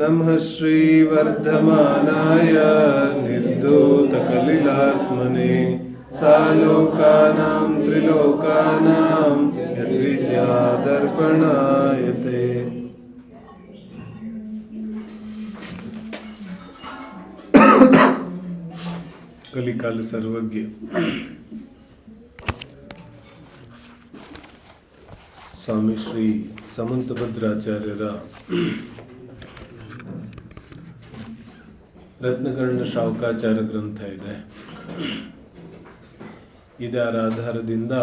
नमः श्रीवर्धमानाय निर्धूतकलिलात्मने सालोकानां त्रिलोकानां यद्विद्यादर्पणायते। कलिकाल सर्वज्ञ स्वामी श्री समंतभद्राचार्यर ರತ್ನಕರ್ಣ ಶಾವಕಾಚಾರ ಗ್ರಂಥ ಇದೆ. ಇದರ ಆಧಾರದಿಂದ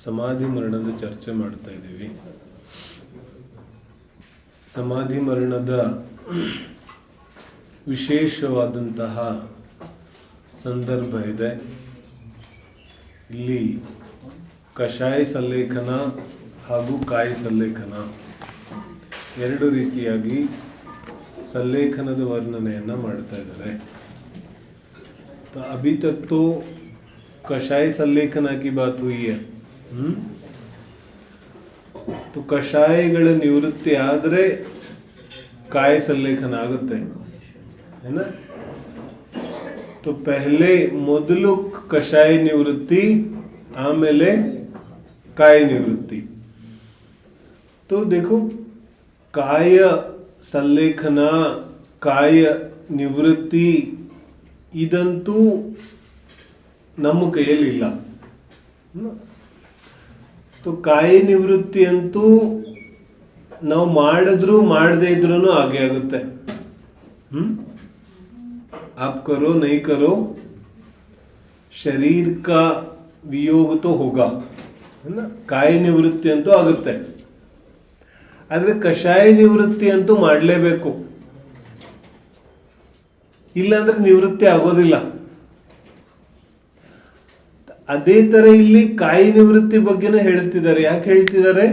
ಸಮಾಧಿ ಮರಣದ ಚರ್ಚೆ ಮಾಡ್ತಾ ಇದ್ದೀವಿ. ಸಮಾಧಿ ಮರಣದ ವಿಶೇಷವಾದಂತಹ ಸಂದರ್ಭ ಇದೆ. ಇಲ್ಲಿ ಕಷಾಯ ಸಲ್ಲೇಖನ ಹಾಗೂ ಕಾಯಿ ಸಲ್ಲೇಖನ ಎರಡು ರೀತಿಯಾಗಿ सल्लेखनद वर्णनेಯನ್ನು ಮಾಡ್ತಾ ಇದ್ದಾರೆ. तो अभी तक तो कषाय सल्लेखना की बात हुई है. तो कषायಗಳ ನಿವೃತ್ತಿ ಆದರೆ ಕಾಯ सल्लेखन ಆಗುತ್ತೆ है ना. तो पहले ಮೊದಲು ಕಷಾಯ ನಿವೃತ್ತಿ ಆಮೇಲೆ ಕಾಯ ನಿವೃತ್ತಿ. तो देखो काय ಸಲ್ಲೇಖನ ಕಾಯ ನಿವೃತ್ತಿ ಇದಂತೂ ನಮ್ಮ ಕೈಯಲ್ಲಿ ಇಲ್ಲ. तो ಕಾಯ ನಿವೃತ್ತಿ ಅಂತೂ ನಾವು ಮಾಡಿದ್ರು ಮಾಡದೇ ಇದ್ರೂ ಹಾಗೆ ಆಗುತ್ತೆ. आप करो नहीं करो शरीर का वियोग तो होगा है ना. ಕಾಯ ನಿವೃತ್ತಿ ಅಂತೂ ಆಗುತ್ತೆ. ಆದರೆ ಕಷಾಯ ನಿವೃತ್ತಿ ಅಂತೂ ಮಾಡಲೇಬೇಕು, ಇಲ್ಲಾಂದ್ರೆ ನಿವೃತ್ತಿ ಆಗೋದಿಲ್ಲ. ಅದೇ ತರ ಇಲ್ಲಿ ಕಾಯಿ ನಿವೃತ್ತಿ ಬಗ್ಗೆನೇ ಹೇಳ್ತಿದ್ದಾರೆ. ಯಾಕೆ ಹೇಳ್ತಿದ್ದಾರೆ?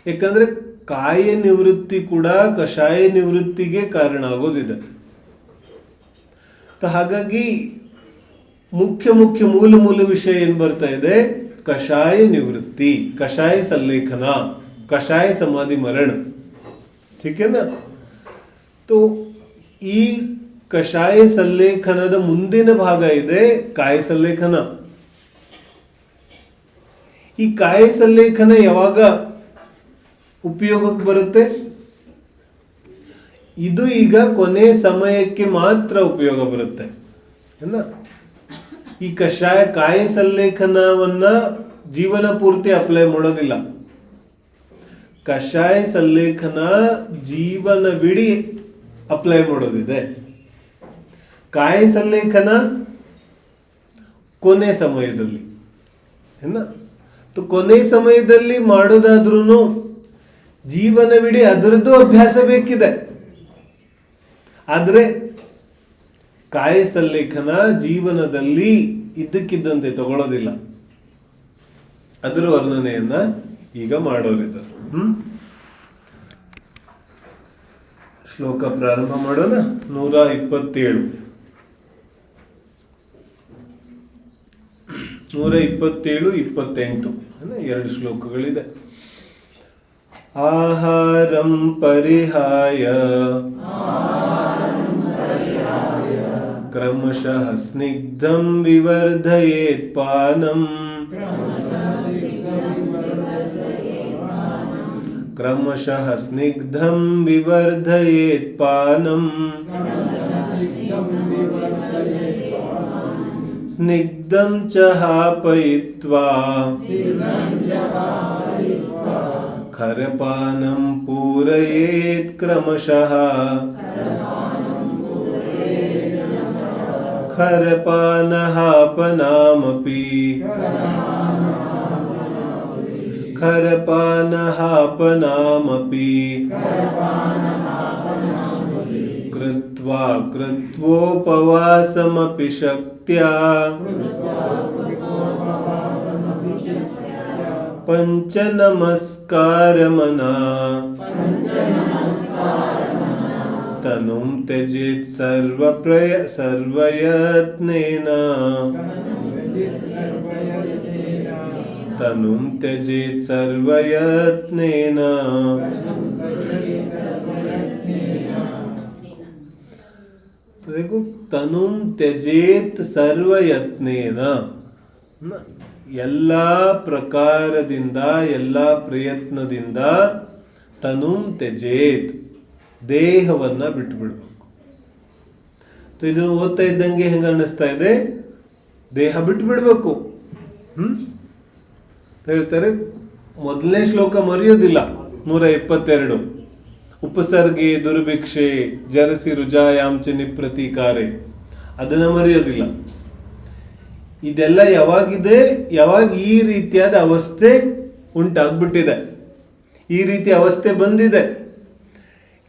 ಯಾಕಂದ್ರೆ ಕಾಯ ನಿವೃತ್ತಿ ಕೂಡ ಕಷಾಯ ನಿವೃತ್ತಿಗೆ ಕಾರಣ ಆಗೋದಿದೆ. ಹಾಗಾಗಿ ಮುಖ್ಯ ಮೂಲ ವಿಷಯ ಏನ್ ಬರ್ತಾ ಇದೆ? ಕಷಾಯ ನಿವೃತ್ತಿ, ಕಷಾಯ ಸಲ್ಲೇಖನ, कषाय समाधि मरण. ठीक है ना. तो ಈ ಕಷಾಯ ಸಲ್ಲೇಖನದ ಮುಂದಿನ ಭಾಗ ಇದೆ ಕಾಯ ಸಲ್ಲೇಖನ. ಈ ಕಾಯ ಸಲ್ಲೇಖನ ಯಾವಾಗ ಉಪಯೋಗಕ್ಕೆ ಬರುತ್ತೆ? ಇದು ಈಗ ಕೊನೆ ಸಮಯಕ್ಕೆ ಮಾತ್ರ ಉಪಯೋಗ ಬರುತ್ತೆ ಅಲ್ಲ. ಈ ಕಷಾಯ ಕಾಯ ಸಲ್ಲೇಖನವನ್ನ ಜೀವನ ಪೂರ್ತಿ ಅಪ್ಲೈ ಮಾಡೋದಿಲ್ಲ. ಕಷಾಯ ಸಲ್ಲೇಖನ ಜೀವನವಿಡೀ ಅಪ್ಲೈ ಮಾಡೋದಿದೆ. ಕಾಯ ಸಲ್ಲೇಖನ ಕೊನೆ ಸಮಯದಲ್ಲಿ ಏನ. ಕೊನೆ ಸಮಯದಲ್ಲಿ ಮಾಡೋದಾದ್ರೂ ಜೀವನವಿಡೀ ಅದರದ್ದು ಅಭ್ಯಾಸ ಬೇಕಿದೆ. ಆದರೆ ಕಾಯ ಸಲ್ಲೇಖನ ಜೀವನದಲ್ಲಿ ಇದ್ದಕ್ಕಿದ್ದಂತೆ ತಗೊಳ್ಳೋದಿಲ್ಲ. ಅದರ ವರ್ಣನೆಯನ್ನ ಈಗ ಮಾಡೋರಿದ್ದಾರೆ. ಶ್ಲೋಕ ಪ್ರಾರಂಭ ಮಾಡೋಣ. 127 127-28 ಎರಡು ಶ್ಲೋಕಗಳಿದೆ. ಆಹಾರಂ ಪರಿಹಾಯ ಕ್ರಮಶಃ ಸ್ನಿಗ್ಧಂ ವಿವರ್ಧಯೇತ್ ಪಾನಂ क्रमशः स्निग्धं विवर्धयेत् पानं स्निग्धं च हापयित्वा खरपानं पूरयेत् क्रमशः खरपानहापनामपि खरपानहापनामपि कृत्वा कृत्वोपवासमपि शक्त्या पञ्चनमस्कारमना तनुं त्यजेत् सर्वयत्नेन तनुं त्यजेत् सर्वयत्नेन देखो तनुಂ ತ್ಯಜೇತ್ ಸರ್ವಯತ್ನೇನ, ಎಲ್ಲ ಪ್ರಕಾರದಿಂದ ಎಲ್ಲ ಪ್ರಯತ್ನದಿಂದ ತನುಂ ತ್ಯಜೇತ್, ದೇಹವನ್ನ ಬಿಟ್ಟು ಬಿಡಬೇಕು. ಇದನ್ನು ಓದ್ತಾ ಇದ್ದಂಗೆ ಹೆಂಗ ಅನ್ನಿಸ್ತಾ ಇದೆ, ದೇಹ ಬಿಟ್ಟು ಬಿಡಬೇಕು. ಹೇಳ್ತಾರೆ, ಮೊದಲನೇ ಶ್ಲೋಕ ಮರೆಯೋದಿಲ್ಲ, 122, ಉಪಸರ್ಗೆ ದುರ್ಭಿಕ್ಷೆ ಜರಸಿ ರುಜಾಯಾಂಚ ನಿಪ್ರತೀಕಾರೆ, ಅದನ್ನ ಮರೆಯೋದಿಲ್ಲ. ಇದೆಲ್ಲ ಯಾವಾಗಿದೆ, ಯಾವಾಗ ಈ ರೀತಿಯಾದ ಅವಸ್ಥೆ ಉಂಟಾಗ್ಬಿಟ್ಟಿದೆ, ಈ ರೀತಿ ಅವಸ್ಥೆ ಬಂದಿದೆ.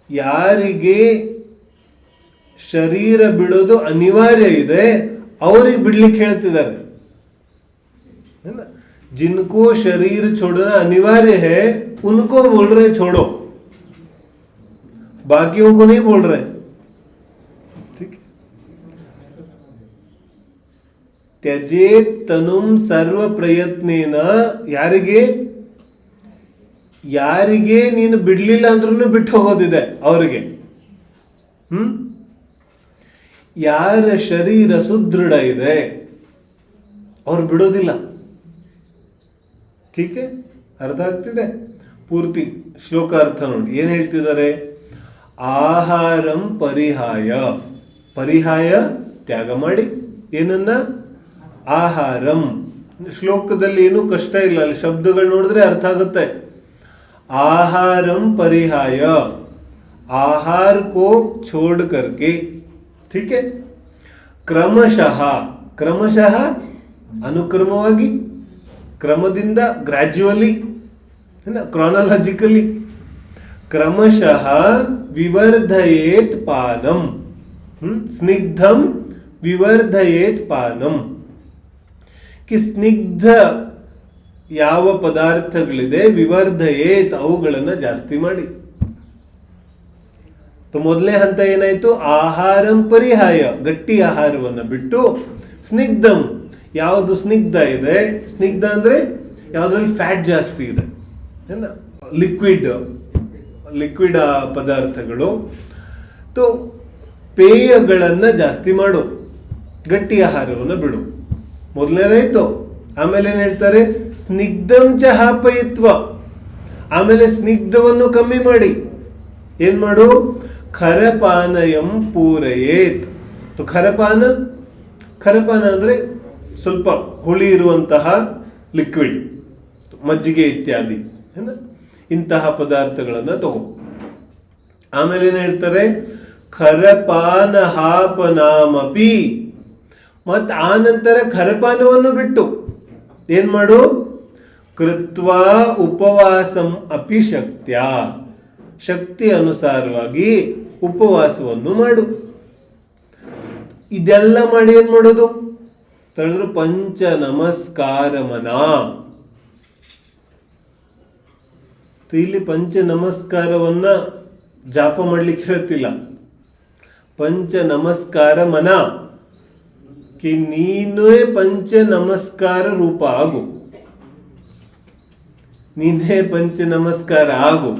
ಯಾರಿಗೆ ಶರೀರ ಬಿಡೋದು ಅನಿವಾರ್ಯ ಇದೆ ಅವ್ರಿಗೆ ಬಿಡ್ಲಿಕ್ಕೆ ಹೇಳ್ತಿದ್ದಾರೆ. जिनको शरीर छोड़ना अनिवार्य है उनको बोल रहे छोड़ो, बाकियों को नहीं बोल रहे. ठीक है. ತ್ಯಜೇತ್ ತನುಂ ಸರ್ವ ಪ್ರಯತ್ನೇನ, ಯಾರಿಗೆ ಯಾರಿಗೆ ನೀನು ಬಿಡ್ಲಿಲ್ಲ ಅಂದ್ರೂ ಬಿಟ್ಟು ಹೋಗೋದಿದೆ ಅವರಿಗೆ. ಯಾರ ಶರೀರ ಸುದೃಢ ಇದೆ ಅವ್ರು ಬಿಡೋದಿಲ್ಲ. ಟೀಕೆ ಅರ್ಥ ಆಗ್ತಿದೆ? ಪೂರ್ತಿ ಶ್ಲೋಕ ಅರ್ಥ ನೋಡಿ ಏನ್ ಹೇಳ್ತಿದ್ದಾರೆ. ಆಹಾರಂ ಪರಿಹಾಯ, ಪರಿಹಾಯ ತ್ಯಾಗ ಮಾಡಿ. ಏನನ್ನ? ಆಹಾರಂ. ಶ್ಲೋಕದಲ್ಲಿ ಏನೂ ಕಷ್ಟ ಇಲ್ಲ, ಅಲ್ಲಿ ಶಬ್ದಗಳು ನೋಡಿದ್ರೆ ಅರ್ಥ ಆಗುತ್ತೆ. आहारम परिहाय, आहार को छोड़ करके, ठीक है. क्रमशः, क्रमशः ಅನುಕ್ರಮವಾಗಿ, ಕ್ರಮದಿಂದ, ಗ್ರಾಜ್ಯುವಲಿ, ಕ್ರಾನಲಾಜಿಕಲಿ. ಕ್ರಮಶಃ ವಿವರ್ಧಯೇತ್ ಪಾನಂ, ಸ್ನಿಗ್ಧಂ ವಿವರ್ಧಯೇತ್ ಪಾನಂ. ಕಿ ಸ್ನಿಗ್ಧ ಯಾವ ಪದಾರ್ಥಗಳಿದೆ, ವಿವರ್ಧಯೇತ್ ಅವುಗಳನ್ನು ಜಾಸ್ತಿ ಮಾಡಿ. ಮೊದಲನೇ ಹಂತ ಏನಾಯ್ತು? ಆಹಾರಂ ಪರಿಹಾಯ, ಗಟ್ಟಿ ಆಹಾರವನ್ನು ಬಿಟ್ಟು, ಸ್ನಿಗ್ಧಂ, ಯಾವುದು ಸ್ನಿಗ್ಧ ಇದೆ, ಸ್ನಿಗ್ಧ ಅಂದ್ರೆ ಯಾವುದ್ರಲ್ಲಿ ಫ್ಯಾಟ್ ಜಾಸ್ತಿ ಇದೆ, ಲಿಕ್ವಿಡ್ ಲಿಕ್ವಿಡ್ ಪದಾರ್ಥಗಳು, ಪೇಯಗಳನ್ನು ಜಾಸ್ತಿ ಮಾಡು, ಗಟ್ಟಿ ಆಹಾರವನ್ನು ಬಿಡು. ಮೊದಲನೇದಾಯ್ತು. ಆಮೇಲೆ ಏನ್ ಹೇಳ್ತಾರೆ? ಸ್ನಿಗ್ಧಂ ಚ ಹಾಪಯಿತ್ವ, ಆಮೇಲೆ ಸ್ನಿಗ್ಧವನ್ನು ಕಮ್ಮಿ ಮಾಡಿ. ಏನ್ ಮಾಡು? ಖರಪಾನಯಂ ಪೂರಯೇತ್. ಖರಪಾನ, ಖರಪಾನ ಅಂದ್ರೆ ಸ್ವಲ್ಪ ಹುಳಿ ಇರುವಂತಹ ಲಿಕ್ವಿಡ್, ಮಜ್ಜಿಗೆ ಇತ್ಯಾದಿ, ಇಂತಹ ಪದಾರ್ಥಗಳನ್ನು ತಗೋ. ಆಮೇಲೆ ಏನ್ ಹೇಳ್ತಾರೆ? ಖರಪಾನ ಹಾಪನಾಮಪಿ, ಮತ್ತು ಆ ನಂತರ ಖರಪಾನವನ್ನು ಬಿಟ್ಟು ಏನ್ ಮಾಡು? ಕೃತ್ವಾ ಉಪವಾಸಂ ಅಪಿ ಶಕ್ತ್ಯ, ಶಕ್ತಿ ಅನುಸಾರವಾಗಿ ಉಪವಾಸವನ್ನು ಮಾಡು. ಇದೆಲ್ಲ ಮಾಡಿ ಏನ್ ಮಾಡೋದು? ಹೇಳಿದ್ರು ಪಂಚ ನಮಸ್ಕಾರ ಮನ. ಇಲ್ಲಿ ಪಂಚ ನಮಸ್ಕಾರವನ್ನ ಜಾಪ ಮಾಡ್ಲಿಕ್ಕೆ ಹೇಳ್ತಿಲ್ಲ. ಪಂಚ ನಮಸ್ಕಾರ ಮನ, कि ನೀನೇ ಪಂಚ ನಮಸ್ಕಾರ ರೂಪ ಆಗು, ನೀನೇ ಪಂಚ ನಮಸ್ಕಾರ ಆಗು.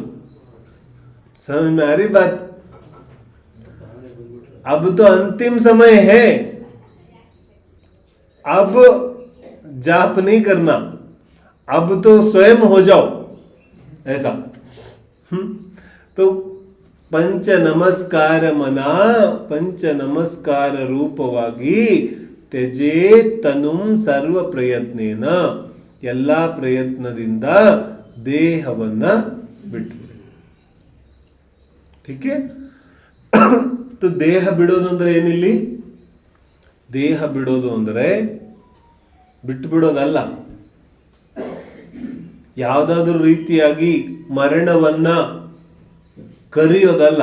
समझ में आ रही बात? अब तो अंतिम समय है, अब जाप नहीं करना, अब तो स्वयं हो जाओ ऐसा. तो पंच नमस्कार मना, पंच नमस्कार ರೂಪವಾಗಿ ತ್ಯಜೇತ್ ತನುಂ ಸರ್ವ ಪ್ರಯತ್ನೇನ, ಎಲ್ಲ ಪ್ರಯತ್ನದಿಂದ ದೇಹವನ್ನ ಬಿಟ್ಬಿಡಿ. ठीक है. तो ದೇಹ ಬಿಡೋದು ಅಂದ್ರೆ ಏನಿಲ್ಲಿ? ದೇಹ ಬಿಡೋದು ಅಂದ್ರೆ ಬಿಟ್ಟು ಬಿಡೋದಲ್ಲ, ಯಾವುದಾದ್ರೂ ರೀತಿಯಾಗಿ ಮರಣವನ್ನ ಕರೆಯೋದಲ್ಲ.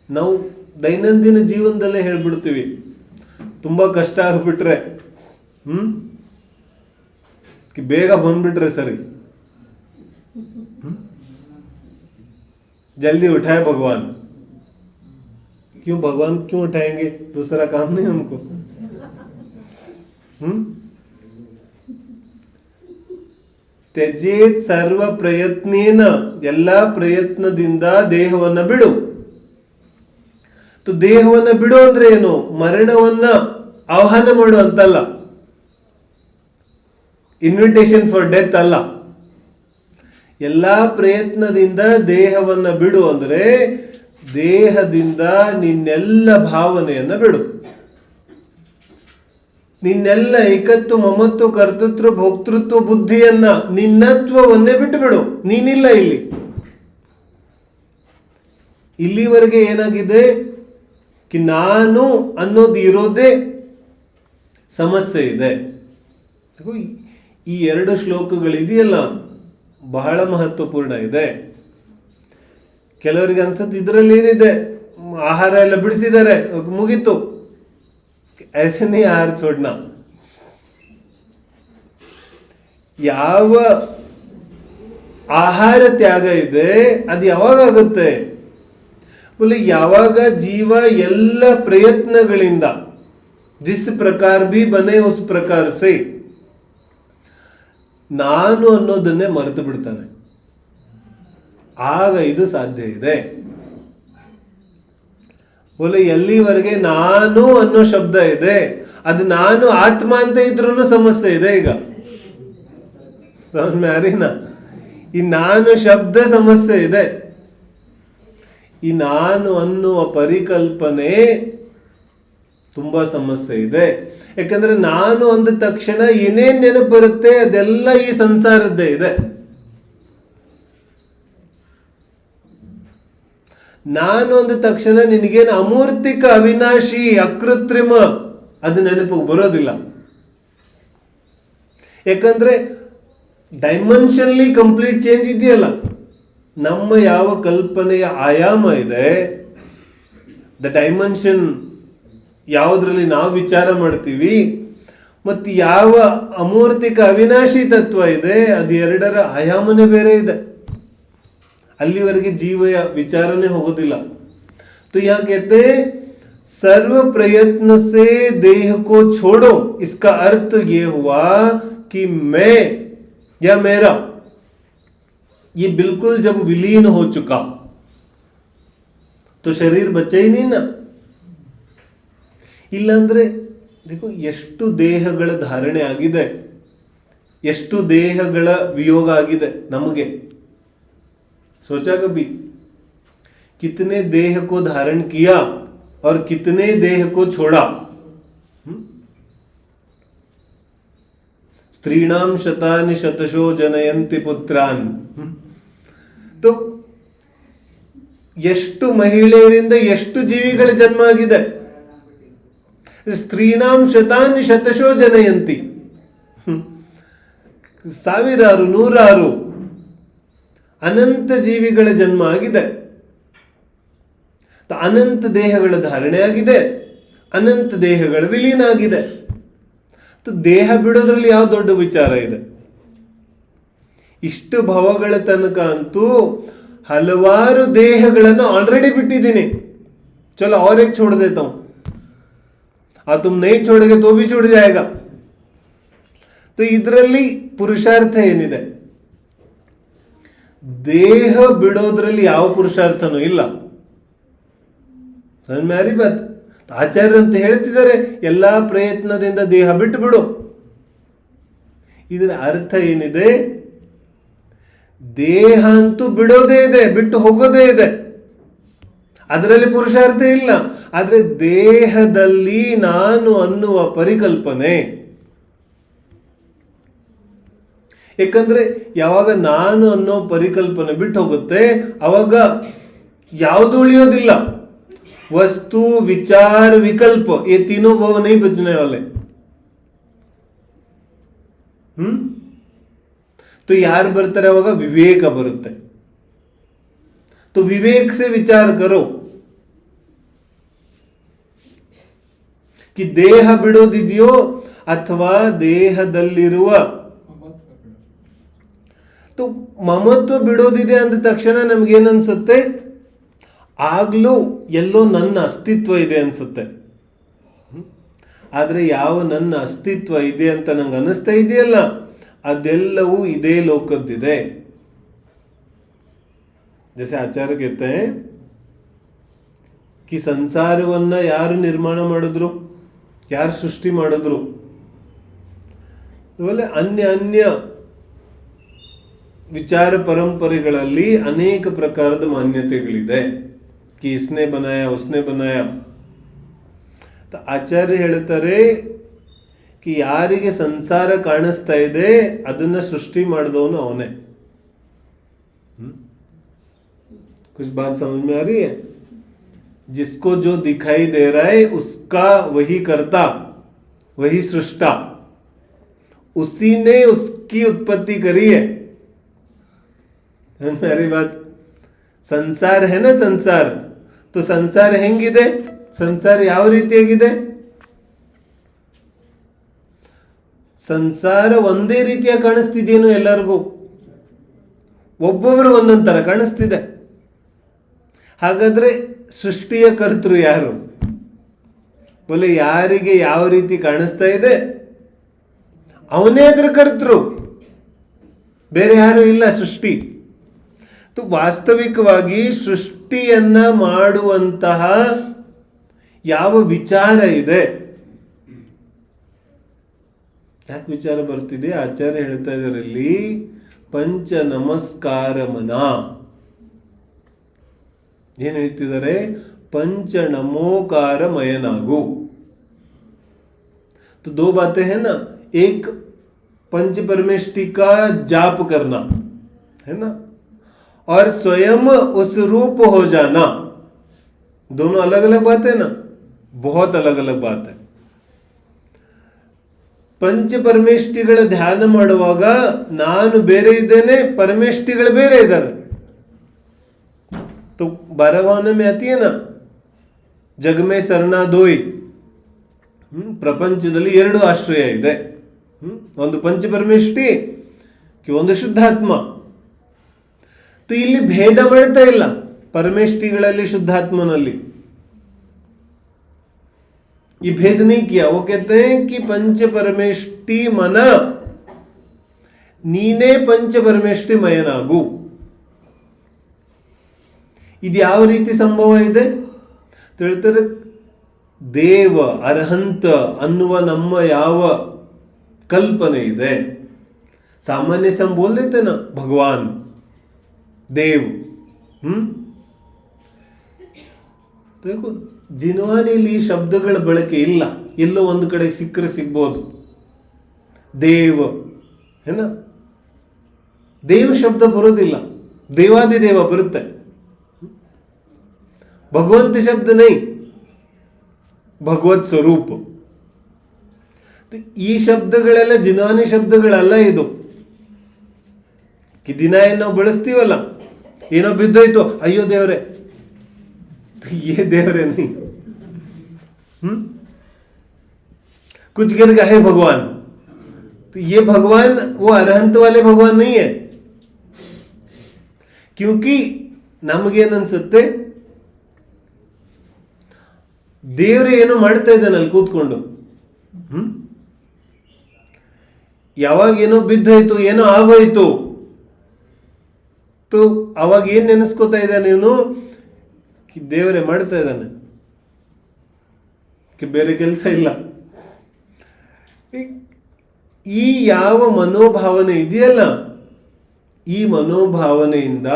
ನಾವು ದೈನಂದಿನ ಜೀವನದಲ್ಲೇ ಹೇಳ್ಬಿಡ್ತೀವಿ, ತುಂಬಾ ಕಷ್ಟ ಆಗ್ಬಿಟ್ರೆ ಬೇಗ ಬಂದ್ಬಿಟ್ರೆ ಸರಿ, जल्दी उठाए भगवान. क्यों भगवान क्यों उठाएंगे? दूसरा काम नहीं हमको. ತ್ಯಜೇತ್ ಸರ್ವ ಪ್ರಯತ್ನೇನ, ಎಲ್ಲ ಪ್ರಯತ್ನದಿಂದ ದೇಹವನ್ನು ಬಿಡು. ದೇಹವನ್ನ ಬಿಡು ಅಂದ್ರೆ ಏನು? ಮರಣವನ್ನ ಆಹ್ವಾನ ಮಾಡು ಅಂತಲ್ಲ, ಇನ್ವಿಟೇಷನ್ ಫಾರ್ ಡೆತ್ ಅಲ್ಲ. ಎಲ್ಲಾ ಪ್ರಯತ್ನದಿಂದ ದೇಹವನ್ನ ಬಿಡು ಅಂದ್ರೆ ದೇಹದಿಂದ ನಿನ್ನೆಲ್ಲ ಭಾವನೆಯನ್ನ ಬಿಡು, ನಿನ್ನೆಲ್ಲ ಏಕತ್ವ ಮಮತ್ವ ಕರ್ತೃತ್ವ ಭೋಕ್ತೃತ್ವ ಬುದ್ಧಿಯನ್ನ, ನಿನ್ನತ್ವವನ್ನೇ ಬಿಟ್ಟು ಬಿಡು. ನೀನಿಲ್ಲ ಇಲ್ಲಿ. ಇಲ್ಲಿವರೆಗೆ ಏನಾಗಿದೆ ಕಿ ನಾನು ಅನ್ನೋದು ಇರೋದೇ ಸಮಸ್ಯೆ ಇದೆ. ಈ 2 ಶ್ಲೋಕಗಳಿದೆಯಲ್ಲ ಬಹಳ ಮಹತ್ವಪೂರ್ಣ ಇದೆ. ಕೆಲವರಿಗೆ ಅನ್ಸುತ್ತೆ ಇದರಲ್ಲಿ ಏನಿದೆ, ಆಹಾರ ಎಲ್ಲ ಬಿಡಿಸಿದ್ದಾರೆ ಮುಗೀತು, ಐಸನೇ ಆಹಾರ ಚೋಡ್ನ. ಯಾವ ಆಹಾರ ತ್ಯಾಗ ಇದೆ ಅದು ಯಾವಾಗ ಆಗುತ್ತೆ? ಯಾವಾಗ ಜೀವ ಎಲ್ಲ ಪ್ರಯತ್ನಗಳಿಂದ ಜಿಸ್ ಪ್ರಕಾರ ಭಿ ಬನೆ ಉಸ್ ಪ್ರಕಾರ ಸೇ ನಾನು ಅನ್ನೋದನ್ನೇ ಮರೆತು ಬಿಡ್ತಾನೆ, ಆಗ ಇದು ಸಾಧ್ಯ ಇದೆ. ಎಲ್ಲಿವರೆಗೆ ನಾನು ಅನ್ನೋ ಶಬ್ದ ಇದೆ, ಅದು ನಾನು ಆತ್ಮ ಅಂತ ಇದ್ರೂ ಸಮಸ್ಯೆ ಇದೆ. ಈಗ ಮ್ಯಾರಿನಾ ಈ ನಾನು ಶಬ್ದ ಸಮಸ್ಯೆ ಇದೆ. ಈ ನಾನು ಅನ್ನುವ ಪರಿಕಲ್ಪನೆ ತುಂಬಾ ಸಮಸ್ಯೆ ಇದೆ. ಯಾಕಂದ್ರೆ ನಾನು ಅಂದ ತಕ್ಷಣ ಏನೇನ್ ನೆನಪು ಬರುತ್ತೆ ಅದೆಲ್ಲ ಈ ಸಂಸಾರದ್ದೇ ಇದೆ. ನಾನು ಅಂದ ತಕ್ಷಣ ನಿನಗೇನು ಅಮೂರ್ತಿಕ ಅವಿನಾಶಿ ಅಕೃತ್ರಿಮ ಅದು ನೆನಪಿಗೆ ಬರೋದಿಲ್ಲ. ಯಾಕಂದ್ರೆ ಡೈಮೆನ್ಷನ್ಲಿ ಕಂಪ್ಲೀಟ್ ಚೇಂಜ್ ಇದೆಯಲ್ಲ. ನಮ್ಮ ಯಾವ ಕಲ್ಪನೆಯ ಆಯಾಮ ಇದೆ, ದ ಡೈಮೆನ್ಷನ್ ಯಾವುದ್ರಲ್ಲಿ ನಾವು ವಿಚಾರ ಮಾಡ್ತೀವಿ, ಮತ್ತು ಯಾವ ಅಮೂರ್ತಿಕ ಅವಿನಾಶಿ ತತ್ವ ಇದೆ, ಅದು 2ರ ಆಯಾಮನೇ ಬೇರೆ ಇದೆ. ಅಲ್ಲಿವರೆಗೆ ಜೀವಯ ವಿಚಾರನೇ ಹೋಗೋದಿಲ್ಲ. तो यहाँ कहते हैं सर्व प्रयत्न से देह को छोड़ो, इसका अर्थ ये हुआ कि मैं या मेरा ये बिल्कुल जब विलीन हो चुका तो शरीर बचे ही नहीं ना. ಇಲ್ಲಾಂದ್ರೆ देखो ಎಷ್ಟು ದೇಹಗಳ ಧಾರಣೆ ಆಗಿದೆ, ಎಷ್ಟು ದೇಹಗಳ ವಿಯೋಗ ಆಗಿದೆ ನಮಗೆ. सोचा कभी कितने देह को धारण किया और कितने देह को छोड़ा. स्त्रीणाम शतानि शतशो जनयन्ति पुत्रान्. तो ಎಷ್ಟು ಮಹಿಳೆಯರಿಂದ ಎಷ್ಟು ಜೀವಿಗಳ ಜನ್ಮ ಆಗಿದೆ. ಸ್ತ್ರೀನಾಂ ಶತಾನಿ ಶತಶೋ ಜನಯಂತಿ, ಸಾವಿರಾರು ನೂರಾರು ಅನಂತ ಜೀವಿಗಳ ಜನ್ಮ ಆಗಿದೆ. ಅನಂತ ದೇಹಗಳ ಧಾರಣೆ ಆಗಿದೆ, ಅನಂತ ದೇಹಗಳ ವಿಲೀನ ಆಗಿದೆ. ದೇಹ ಬಿಡೋದ್ರಲ್ಲಿ ಯಾವ ದೊಡ್ಡ ವಿಚಾರ ಇದೆ? ಇಷ್ಟು ಭವಗಳ ತನಕ ಅಂತೂ ಹಲವಾರು ದೇಹಗಳನ್ನು ಆಲ್ರೆಡಿ ಬಿಟ್ಟಿದ್ದೀನಿ. ಚಲೋ और एक छोड़ देता हूं, तुम नहीं छोड़ोगे तो भी छूट जाएगा. तो ಇದರಲ್ಲಿ ಪುರುಷಾರ್ಥ ಏನಿದೆ? ದೇಹ ಬಿಡೋದ್ರಲ್ಲಿ ಯಾವ ಪುರುಷಾರ್ಥನೂ ಇಲ್ಲ. ಮ್ಯಾರಿ ಬಾತ್ ಆಚಾರ್ಯ ಅಂತ ಹೇಳ್ತಿದ್ದಾರೆ, ಎಲ್ಲಾ ಪ್ರಯತ್ನದಿಂದ ದೇಹ ಬಿಟ್ಟು ಬಿಡು. ಇದರ ಅರ್ಥ ಏನಿದೆ? ದೇಹ ಅಂತೂ ಬಿಡೋದೇ ಇದೆ, ಬಿಟ್ಟು ಹೋಗೋದೇ ಇದೆ, ಅದರಲ್ಲಿ ಪುರುಷಾರ್ಥ ಇಲ್ಲ. ಆದ್ರೆ ದೇಹದಲ್ಲಿ ನಾನು ಅನ್ನುವ ಪರಿಕಲ್ಪನೆ, ಯಾಕಂದ್ರೆ ಯಾವಾಗ ನಾನು ಅನ್ನೋ ಪರಿಕಲ್ಪನೆ ಬಿಟ್ಟು ಹೋಗುತ್ತೆ ಅವಾಗ ಯಾವುದು ಉಳಿಯೋದಿಲ್ಲ. ವಸ್ತು ವಿಚಾರ ವಿಕಲ್ಪ ये तीनों वो नहीं बचने वाले. तो ಯಾರು ಬರ್ತಾರೆ ಅವಾಗ? ವಿವೇಕ ಬರುತ್ತೆ. तो विवेक से विचार करो कि ದೇಹ ಬಿಡೋದಿದೆಯೋ ಅಥವಾ ದೇಹದಲ್ಲಿರುವ तो ಮಮತ್ವ ಬಿಡೋದಿದೆ ಅಂದ ತಕ್ಷಣ ನಮ್ಗೇನನ್ಸುತ್ತೆ? ಆಗ್ಲೂ ಎಲ್ಲೋ ನನ್ನ ಅಸ್ತಿತ್ವ ಇದೆ ಅನ್ಸುತ್ತೆ. ಆದ್ರೆ ಯಾವ ನನ್ನ ಅಸ್ತಿತ್ವ ಇದೆ ಅಂತ ನಂಗೆ ಅನಿಸ್ತಾ ಇದೆಯಲ್ಲ, ಅದೆಲ್ಲವೂ ಇದೇ ಲೋಕದ್ದಿದೆ. जैसे आचार्य कहते हैं ಸಂಸಾರವನ್ನ ಯಾರು ನಿರ್ಮಾಣ ಮಾಡಿದ್ರು, ಯಾರು ಸೃಷ್ಟಿ ಮಾಡಿದ್ರು? ಆಮೇಲೆ ಅನ್ಯ ವಿಚಾರ ಪರಂಪರೆಗಳಲ್ಲಿ ಅನೇಕ ಪ್ರಕಾರದ ಮಾನ್ಯತೆಗಳಿದೆ. ಕಿ ಇಸ್ನೆ ಬನಾಯ ಉಸ್ನೆ ಬನಾಯ. ಆಚಾರ್ಯ ಹೇಳ್ತಾರೆ ಕಿ ಯಾರಿಗೆ ಸಂಸಾರ ಕಾಣಿಸ್ತಾ ಇದೆ ಅದನ್ನ ಸೃಷ್ಟಿ ಮಾಡಿದವನು ಅವನೇ. कुछ बात समझ में आ रही है? जिसको जो दिखाई दे रहा है उसका वही करता, वही सृष्टा, उसी ने उसकी उत्पत्ति करी है. मेरी बात, ಸಂಸಾರ है ना ಸಂಸಾರ, तो ಸಂಸಾರ ಹೆಂಗಿದೆ? ಸಂಸಾರ ಯಾವ ರೀತಿಯಾಗಿದೆ? ಸಂಸಾರ ಒಂದೇ ರೀತಿಯ ಕಾಣಿಸ್ತಿದೇನು ಎಲ್ಲರಿಗೂ? ಒಬ್ಬೊಬ್ಬರು ಒಂದೊಂದು ತರ ಕಾಣಿಸ್ತಿದೆ. ಹಾಗಾದ್ರೆ ಸೃಷ್ಟಿಯ ಕರ್ತೃ ಯಾರು? ಬೋಲೆ ಯಾರಿಗೆ ಯಾವ ರೀತಿ ಕಾಣಿಸ್ತಾ ಇದೆ ಅವನೇ ಅದರ ಕರ್ತೃ, ಬೇರೆ ಯಾರು ಇಲ್ಲ ಸೃಷ್ಟಿ. ವಾಸ್ತವಿಕವಾಗಿ ಸೃಷ್ಟಿಯನ್ನ ಮಾಡುವಂತಹ ಯಾವ ವಿಚಾರ ಇದೆ? ಯಾಕೆ ವಿಚಾರ ಬರ್ತಿದೆ? ಆಚಾರ್ಯ ಹೇಳ್ತಾ ಇದರಲ್ಲಿ ಪಂಚ ನಮಸ್ಕಾರ ಮನ. ಏನ್ ಹೇಳ್ತಿದ್ದಾರೆ? पंच नमोकार मयनागु. तो दो बातें हैं ना, एक पंच परमेष्टि का जाप करना है ना, और स्वयं उस रूप हो जाना. दोनों अलग अलग बात है ना, बहुत अलग अलग बात है. पंच परमेष्टिಗಳ ಧ್ಯಾನ ಮಾಡುವಾಗ ನಾನು ಬೇರೆ ಇದ್ದೇನೆ, परमेष्टिಗಳು ಬೇರೆ ಇದ್ದಾರೆ. तो 12वां में आती है ना, जग में सरना दोई. ಪ್ರಪಂಚದಲ್ಲಿ ಎರಡು ಆಶ್ರಯ ಇದೆ, ಒಂದು ಪಂಚ ಪರಮೇಷ್ಠಿ, ಒಂದು ಶುದ್ಧಾತ್ಮ. तो ಇಲ್ಲಿ ಭೇದ ಮಾಡ್ತಾ ಇಲ್ಲ परमेष्टिಗಳಲ್ಲಿ ಶುದ್ಧಾತ್ಮನಲ್ಲಿ. ये भेद नहीं किया. वो कहते हैं कि पंच परमेष्टि मन नीने पंच परमेष्टि मयनागु. ಇದು ಯಾವ ರೀತಿ ಸಂಭವ ಇದೆ ಅಂತ ಹೇಳ್ತಾರೆ. ದೇವ ಅರ್ಹಂತ ಅನ್ನುವ ನಮ್ಮ ಯಾವ ಕಲ್ಪನೆ ಇದೆ, ಸಾಮಾನ್ಯ ಸಂ ಬೋಲ್ ದೇತೆ ನಾ ಭಗವಾನ್ ದೇವ್. देखो ಜಿನ್ವಾನಿಲಿ ಶಬ್ದಗಳ ಬಳಕೆ ಇಲ್ಲ, ಎಲ್ಲೋ ಒಂದು ಕಡೆ ಸಿಕ್ಕರೆ ಸಿಗ್ಬೋದು. ದೇವ್ ಏನ, ದೇವ ಶಬ್ದ ಬರೋದಿಲ್ಲ, ದೇವಾದಿದೇವ ಬರುತ್ತೆ. ಭಗವಂತ ಶಬ್ದ ನೈ, ಭಗವತ್ ಸ್ವರೂಪ. ಈ ಶಬ್ದಗಳೆಲ್ಲ ಜಿನ್ವಾನಿ ಶಬ್ದಗಳಲ್ಲ. ಇದು ದಿನ ಏನು ನಾವು ಬಳಸ್ತೀವಲ್ಲ, ಏನೋ ಬಿದ್ದೋಯ್ತು, ಅಯ್ಯೋ ದೇವರೇ, ये देवरे नहीं. कुछ गिर गए भगवान, तो ये भगवान वो अरहंत वाले भगवान नहीं है. क्योंकि ನಮಗೇನು ಅನ್ಸುತ್ತೆ, ದೇವ್ರೆ ಏನೋ ಮಾಡ್ತಾ ಇದ್ದಾನೆ ಅಲ್ಲಿ ಕೂತ್ಕೊಂಡು. ಯಾವಾಗ ಏನೋ ಬಿದ್ದೋಯ್ತು, ಏನೋ ಆಗೋಯ್ತು, तो ಅವಾಗ ಏನ್ ನೆನೆಸ್ಕೋತಾ ಇದ್ದಾನೆ ನೀನು? ದೇವರೇ ಮಾಡ್ತಾ ಇದ್ದಾನೆ, ಬೇರೆ ಕೆಲಸ ಇಲ್ಲ. ಈ ಯಾವ ಮನೋಭಾವನೆ ಇದೆಯಲ್ಲ, ಈ ಮನೋಭಾವನೆಯಿಂದ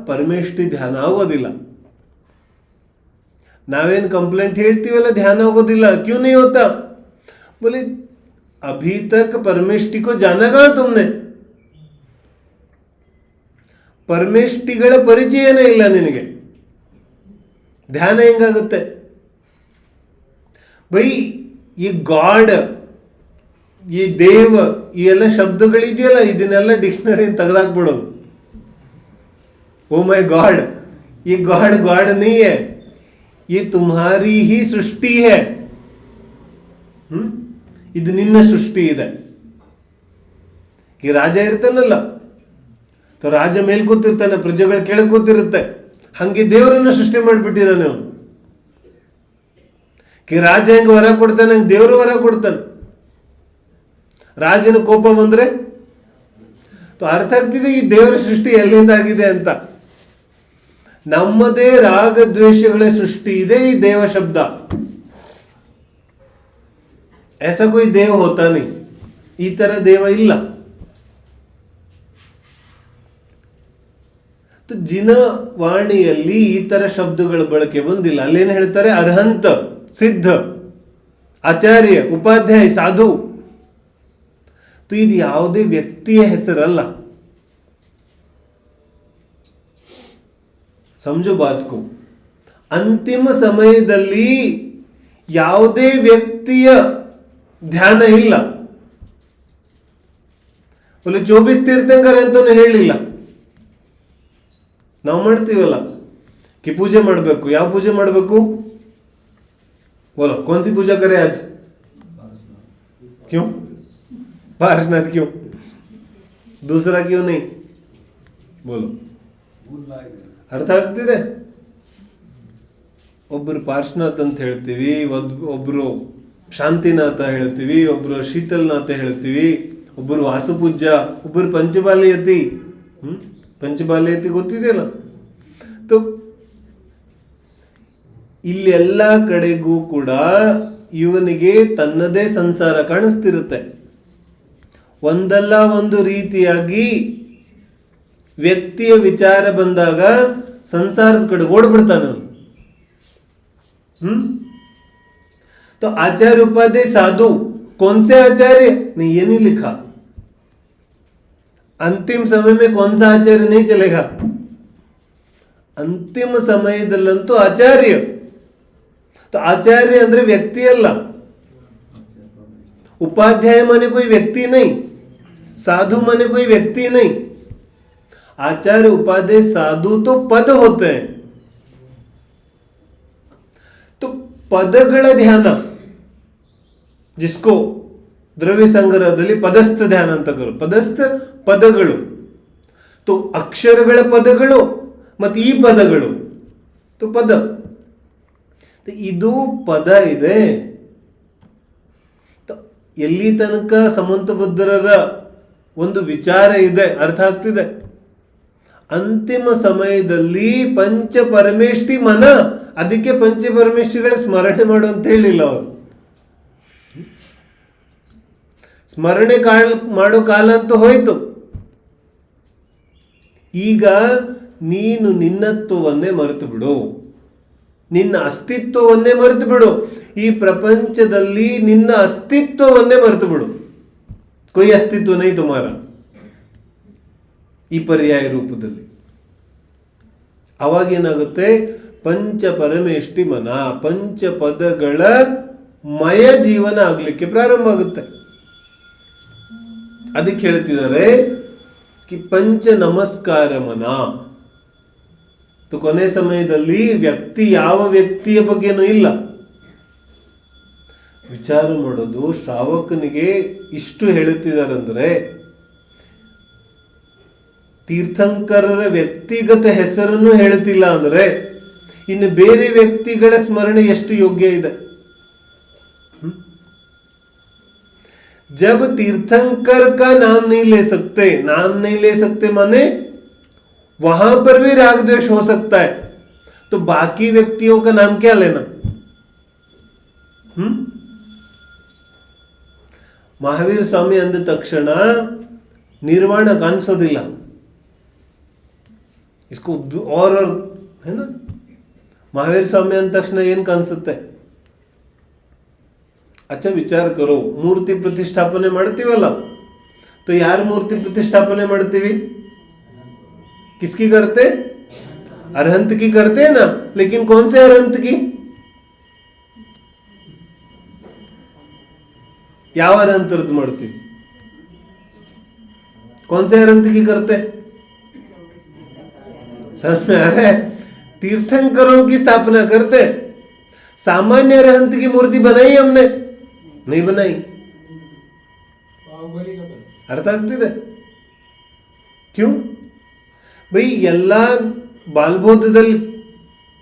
ಪರಮೇಷ್ಠಿ ಧ್ಯಾನ ಆಗೋದಿಲ್ಲ. ನಾವೇನು ಕಂಪ್ಲೇಂಟ್ ಹೇಳ್ತೀವಲ್ಲ, ಧ್ಯಾನ ಆಗೋದಿಲ್ಲ. ಕ್ಯೂ नहीं होता? बोले अभी तक परमेष्टि को जाना कहाँ तुमने? ಪರಮೇಷ್ಠಿಗಳ ಪರಿಚಯನೇ ಇಲ್ಲ ನಿನಗೆ, ಧ್ಯಾನ ಹೆಂಗಾಗುತ್ತೆ ಬೈ? ಈ ಗಾಡ್, ಈ ದೇವ, ಈ ಎಲ್ಲ ಶಬ್ದಗಳಿದೆಯಲ್ಲ, ಇದನ್ನೆಲ್ಲ ಡಿಕ್ಷನರಿ ತೆಗೆದಾಕ್ಬಿಡೋದು. ओ माय गॉड, ये गॉड गॉड नहीं है, ये तुम्हारी ही सृष्टि है. ಇದು ನಿನ್ನ ಸೃಷ್ಟಿ ಇದೆ. ಈ ರಾಜ ಇರ್ತಾನಲ್ಲ, तो ರಾಜ ಮೇಲ್ ಕೂತಿರ್ತಾನೆ, ಪ್ರಜೆಗಳು ಕೆಳಗೆ ಕೂತಿರುತ್ತೆ. ಹಂಗೆ ದೇವರನ್ನ ಸೃಷ್ಟಿ ಮಾಡಿಬಿಟ್ಟಿದ್ದಾನೆ ಅವನು. ರಾಜ ಹೆಂಗೆ ವರ ಕೊಡ್ತಾನೆ, ಹಂಗೆ ದೇವರು ವರ ಕೊಡ್ತಾನೆ. ರಾಜನ ಕೋಪ ಬಂದ್ರೆ ಅರ್ಥ ಆಗ್ತಿದೆ ಈ ದೇವರ ಸೃಷ್ಟಿ ಎಲ್ಲಿಂದ ಆಗಿದೆ ಅಂತ. ನಮ್ಮದೇ ರಾಗದ್ವೇಷಗಳ ಸೃಷ್ಟಿ ಇದೆ ಈ ದೇವ ಶಬ್ದ. ऐसा कोई देव होता नहीं, ಈ ತರ ದೇವ ಇಲ್ಲ. ಜಿನ ವಾಣಿಯಲ್ಲಿ ಈ ತರ ಶಬ್ದಗಳ ಬಳಕೆ ಬಂದಿಲ್ಲ. ಅಲ್ಲೇನು ಹೇಳ್ತಾರೆ? ಅರ್ಹಂತ, ಸಿದ್ಧ, ಆಚಾರ್ಯ, ಉಪಾಧ್ಯಾಯ, ಸಾಧು. ಇದು ಯಾವುದೇ ವ್ಯಕ್ತಿಯ ಹೆಸರಲ್ಲ. ಸಮझो बात को. ಅಂತಿಮ ಸಮಯದಲ್ಲಿ ಯಾವುದೇ ವ್ಯಕ್ತಿಯ ಧ್ಯಾನ ಇಲ್ಲ. ಒಳ್ಳೆ 24 ತೀರ್ಥಂಕರ ಅಂತಾನು ಹೇಳಿಲ್ಲ. ನಾವು ಮಾಡ್ತೀವಲ್ಲ कि पूजे ಮಾಡಬೇಕು. ಯಾವ ಪೂಜೆ ಮಾಡಬೇಕು? बोलो कौन सी पूजा करें आज? क्यों? पार्शनाथ क्यों? दूसरा क्यों नहीं? बोलो. ಅರ್ಥ ಆಗ್ತಿದೆ? ಒಬ್ಬರು ಪಾರ್ಶ್ವನಾಥ್ ಅಂತ ಹೇಳ್ತೀವಿ, ಒಬ್ಬರು ಶಾಂತಿನಾಥ ಹೇಳ್ತೀವಿ, ಒಬ್ಬರು ಶೀತಲ್ನಾಥ ಹೇಳ್ತೀವಿ, ಒಬ್ಬರು ವಾಸುಪೂಜ್ಯ, ಒಬ್ಬರು ಪಂಚಬಾಲಯತಿ. ಪಂಚಬಾಲಯತಿ ಗೊತ್ತಿದೆಯಲ್ಲ. ತೋ ಇಲ್ಲೆಲ್ಲ ಕಡೆಗೂ ಕೂಡ ಇವನಿಗೆ ತನ್ನದೇ ಸಂಸಾರ ಕಾಣಿಸ್ತಿರುತ್ತೆ. ಒಂದಲ್ಲ ಒಂದು ರೀತಿಯಾಗಿ ವ್ಯಕ್ತಿಯ ವಿಚಾರ ಬಂದಾಗ ಸಂಸಾರದ ಕಡೆ ಓಡ್ಬಿಡ್ತಾನೆ. तो आचार्य उपाध्याय साधु कौन से आचार्य? नहीं, ये नहीं लिखा. अंतिम समय में कौन सा आचार्य नहीं चलेगा. अंतिम ಸಮಯದಲ್ಲಂತೂ ಆಚಾರ್ಯ. तो आचार्य ಅಂದ್ರೆ ವ್ಯಕ್ತಿ ಅಲ್ಲ. उपाध्याय माने कोई व्यक्ति नहीं, साधु माने कोई व्यक्ति नहीं. आचार्य उपाध्याय साधु तो पद होते हैं. तो ಪದಗಳ ಧ್ಯಾನ, ಜಿಸ್ಕೋ ದ್ರವ್ಯ ಸಂಗ್ರಹದಲ್ಲಿ ಪದಸ್ಥ ಧ್ಯಾನ ಅಂತ ಕರು. ಪದಸ್ಥ ಪದಗಳು, तो ಅಕ್ಷರಗಳ ಪದಗಳು ಮತ್ತು ಈ ಪದಗಳು, तो ಪದ. ಇದು ಪದ ಇದೆ. ಎಲ್ಲಿ ತನಕ ಸಮಂತಬದ್ಧರ ಒಂದು ವಿಚಾರ ಇದೆ, ಅರ್ಥ ಆಗ್ತಿದೆ. ಅಂತಿಮ ಸಮಯದಲ್ಲಿ ಪಂಚ ಪರಮೇಷ್ಠಿ ಮನ, ಅದಕ್ಕೆ ಪಂಚ ಪರಮೇಷ್ಠಿಗಳ ಸ್ಮರಣೆ ಮಾಡು ಅಂತ ಹೇಳಿಲ್ಲ ಅವರು. ಸ್ಮರಣೆ ಮಾಡೋ ಕಾಲ ಅಂತೂ ಹೋಯ್ತು. ಈಗ ನೀನು ನಿನ್ನತ್ವವನ್ನೇ ಮರೆತು ಬಿಡು, ನಿನ್ನ ಅಸ್ತಿತ್ವವನ್ನೇ ಮರೆತು ಬಿಡು. ಈ ಪ್ರಪಂಚದಲ್ಲಿ ನಿನ್ನ ಅಸ್ತಿತ್ವವನ್ನೇ ಮರೆತು ಬಿಡು. ಕೊಯ್ ಅಸ್ತಿತ್ವ ನೈ ತುಮಾರ ಈ ಪರ್ಯಾಯ ರೂಪದಲ್ಲಿ. ಅವಾಗೇನಾಗುತ್ತೆ? ಪಂಚ ಪರಮೇಷ್ಠಿ ಮನ, ಪಂಚ ಪದಗಳ ಮಯ ಜೀವನ ಆಗ್ಲಿಕ್ಕೆ ಪ್ರಾರಂಭ ಆಗುತ್ತೆ. ಅದಕ್ಕೆ ಹೇಳ್ತಿದ್ದಾರೆ ಕಿ ಪಂಚ ನಮಸ್ಕಾರ ಮನ. ಕೊನೆ ಸಮಯದಲ್ಲಿ ವ್ಯಕ್ತಿ ಯಾವ ವ್ಯಕ್ತಿಯ ಬಗ್ಗೆನೂ ಇಲ್ಲ. ವಿಚಾರ ಮಾಡೋದು. ಶ್ರಾವಕನಿಗೆ ಇಷ್ಟು ಹೇಳುತ್ತಿದ್ದಾರಂದ್ರೆ, ತೀರ್ಥಂಕರರ ವ್ಯಕ್ತಿಗತ ಹೆಸರನ್ನು ಹೇಳುತ್ತಿಲ್ಲ ಅಂದ್ರೆ ಇನ್ನು ಬೇರೆ ವ್ಯಕ್ತಿಗಳ ಸ್ಮರಣೆ ಎಷ್ಟು ಯೋಗ್ಯ ಇದೆ. जब तीर्थंकर का नाम नहीं ले सकते, नाम नहीं ले सकते माने वहां पर भी राग द्वेष हो सकता है, तो बाकी व्यक्तियों का नाम क्या लेना. महावीर स्वामी अंद तक्षण निर्वाण कानिसोदिल्ल. इसको और है ना. महावीर स्वामी अंद तक्षण ಏನ್ ಕಾಣಿಸುತ್ತೆ? अच्छा विचार करो. मूर्ति प्रतिष्ठापने ಮಾಡ್ತೀವಲ್ಲ, तो यार मूर्ति प्रतिष्ठापने ಮಾಡ್ತೀವಿ? किसकी करते? अरहंत की करते हैं ना. लेकिन कौन से अरहंत की? ಯಾವ ಅರಹಂತರದ್ದು ಮಾಡ್ತೀವಿ? कौन से अरहंत की करते? समझ में आ रहा है? तीर्थंकरों की स्थापना करते. सामान्य अरहंत की मूर्ति बनाई हमने नहीं बनाई. ಅರ್ಥ ಆಗ್ತಿದೆ? ಕ್ಯೂ ಬೈ ಎಲ್ಲ ಬಾಲ್ಬೋಧದಲ್ಲಿ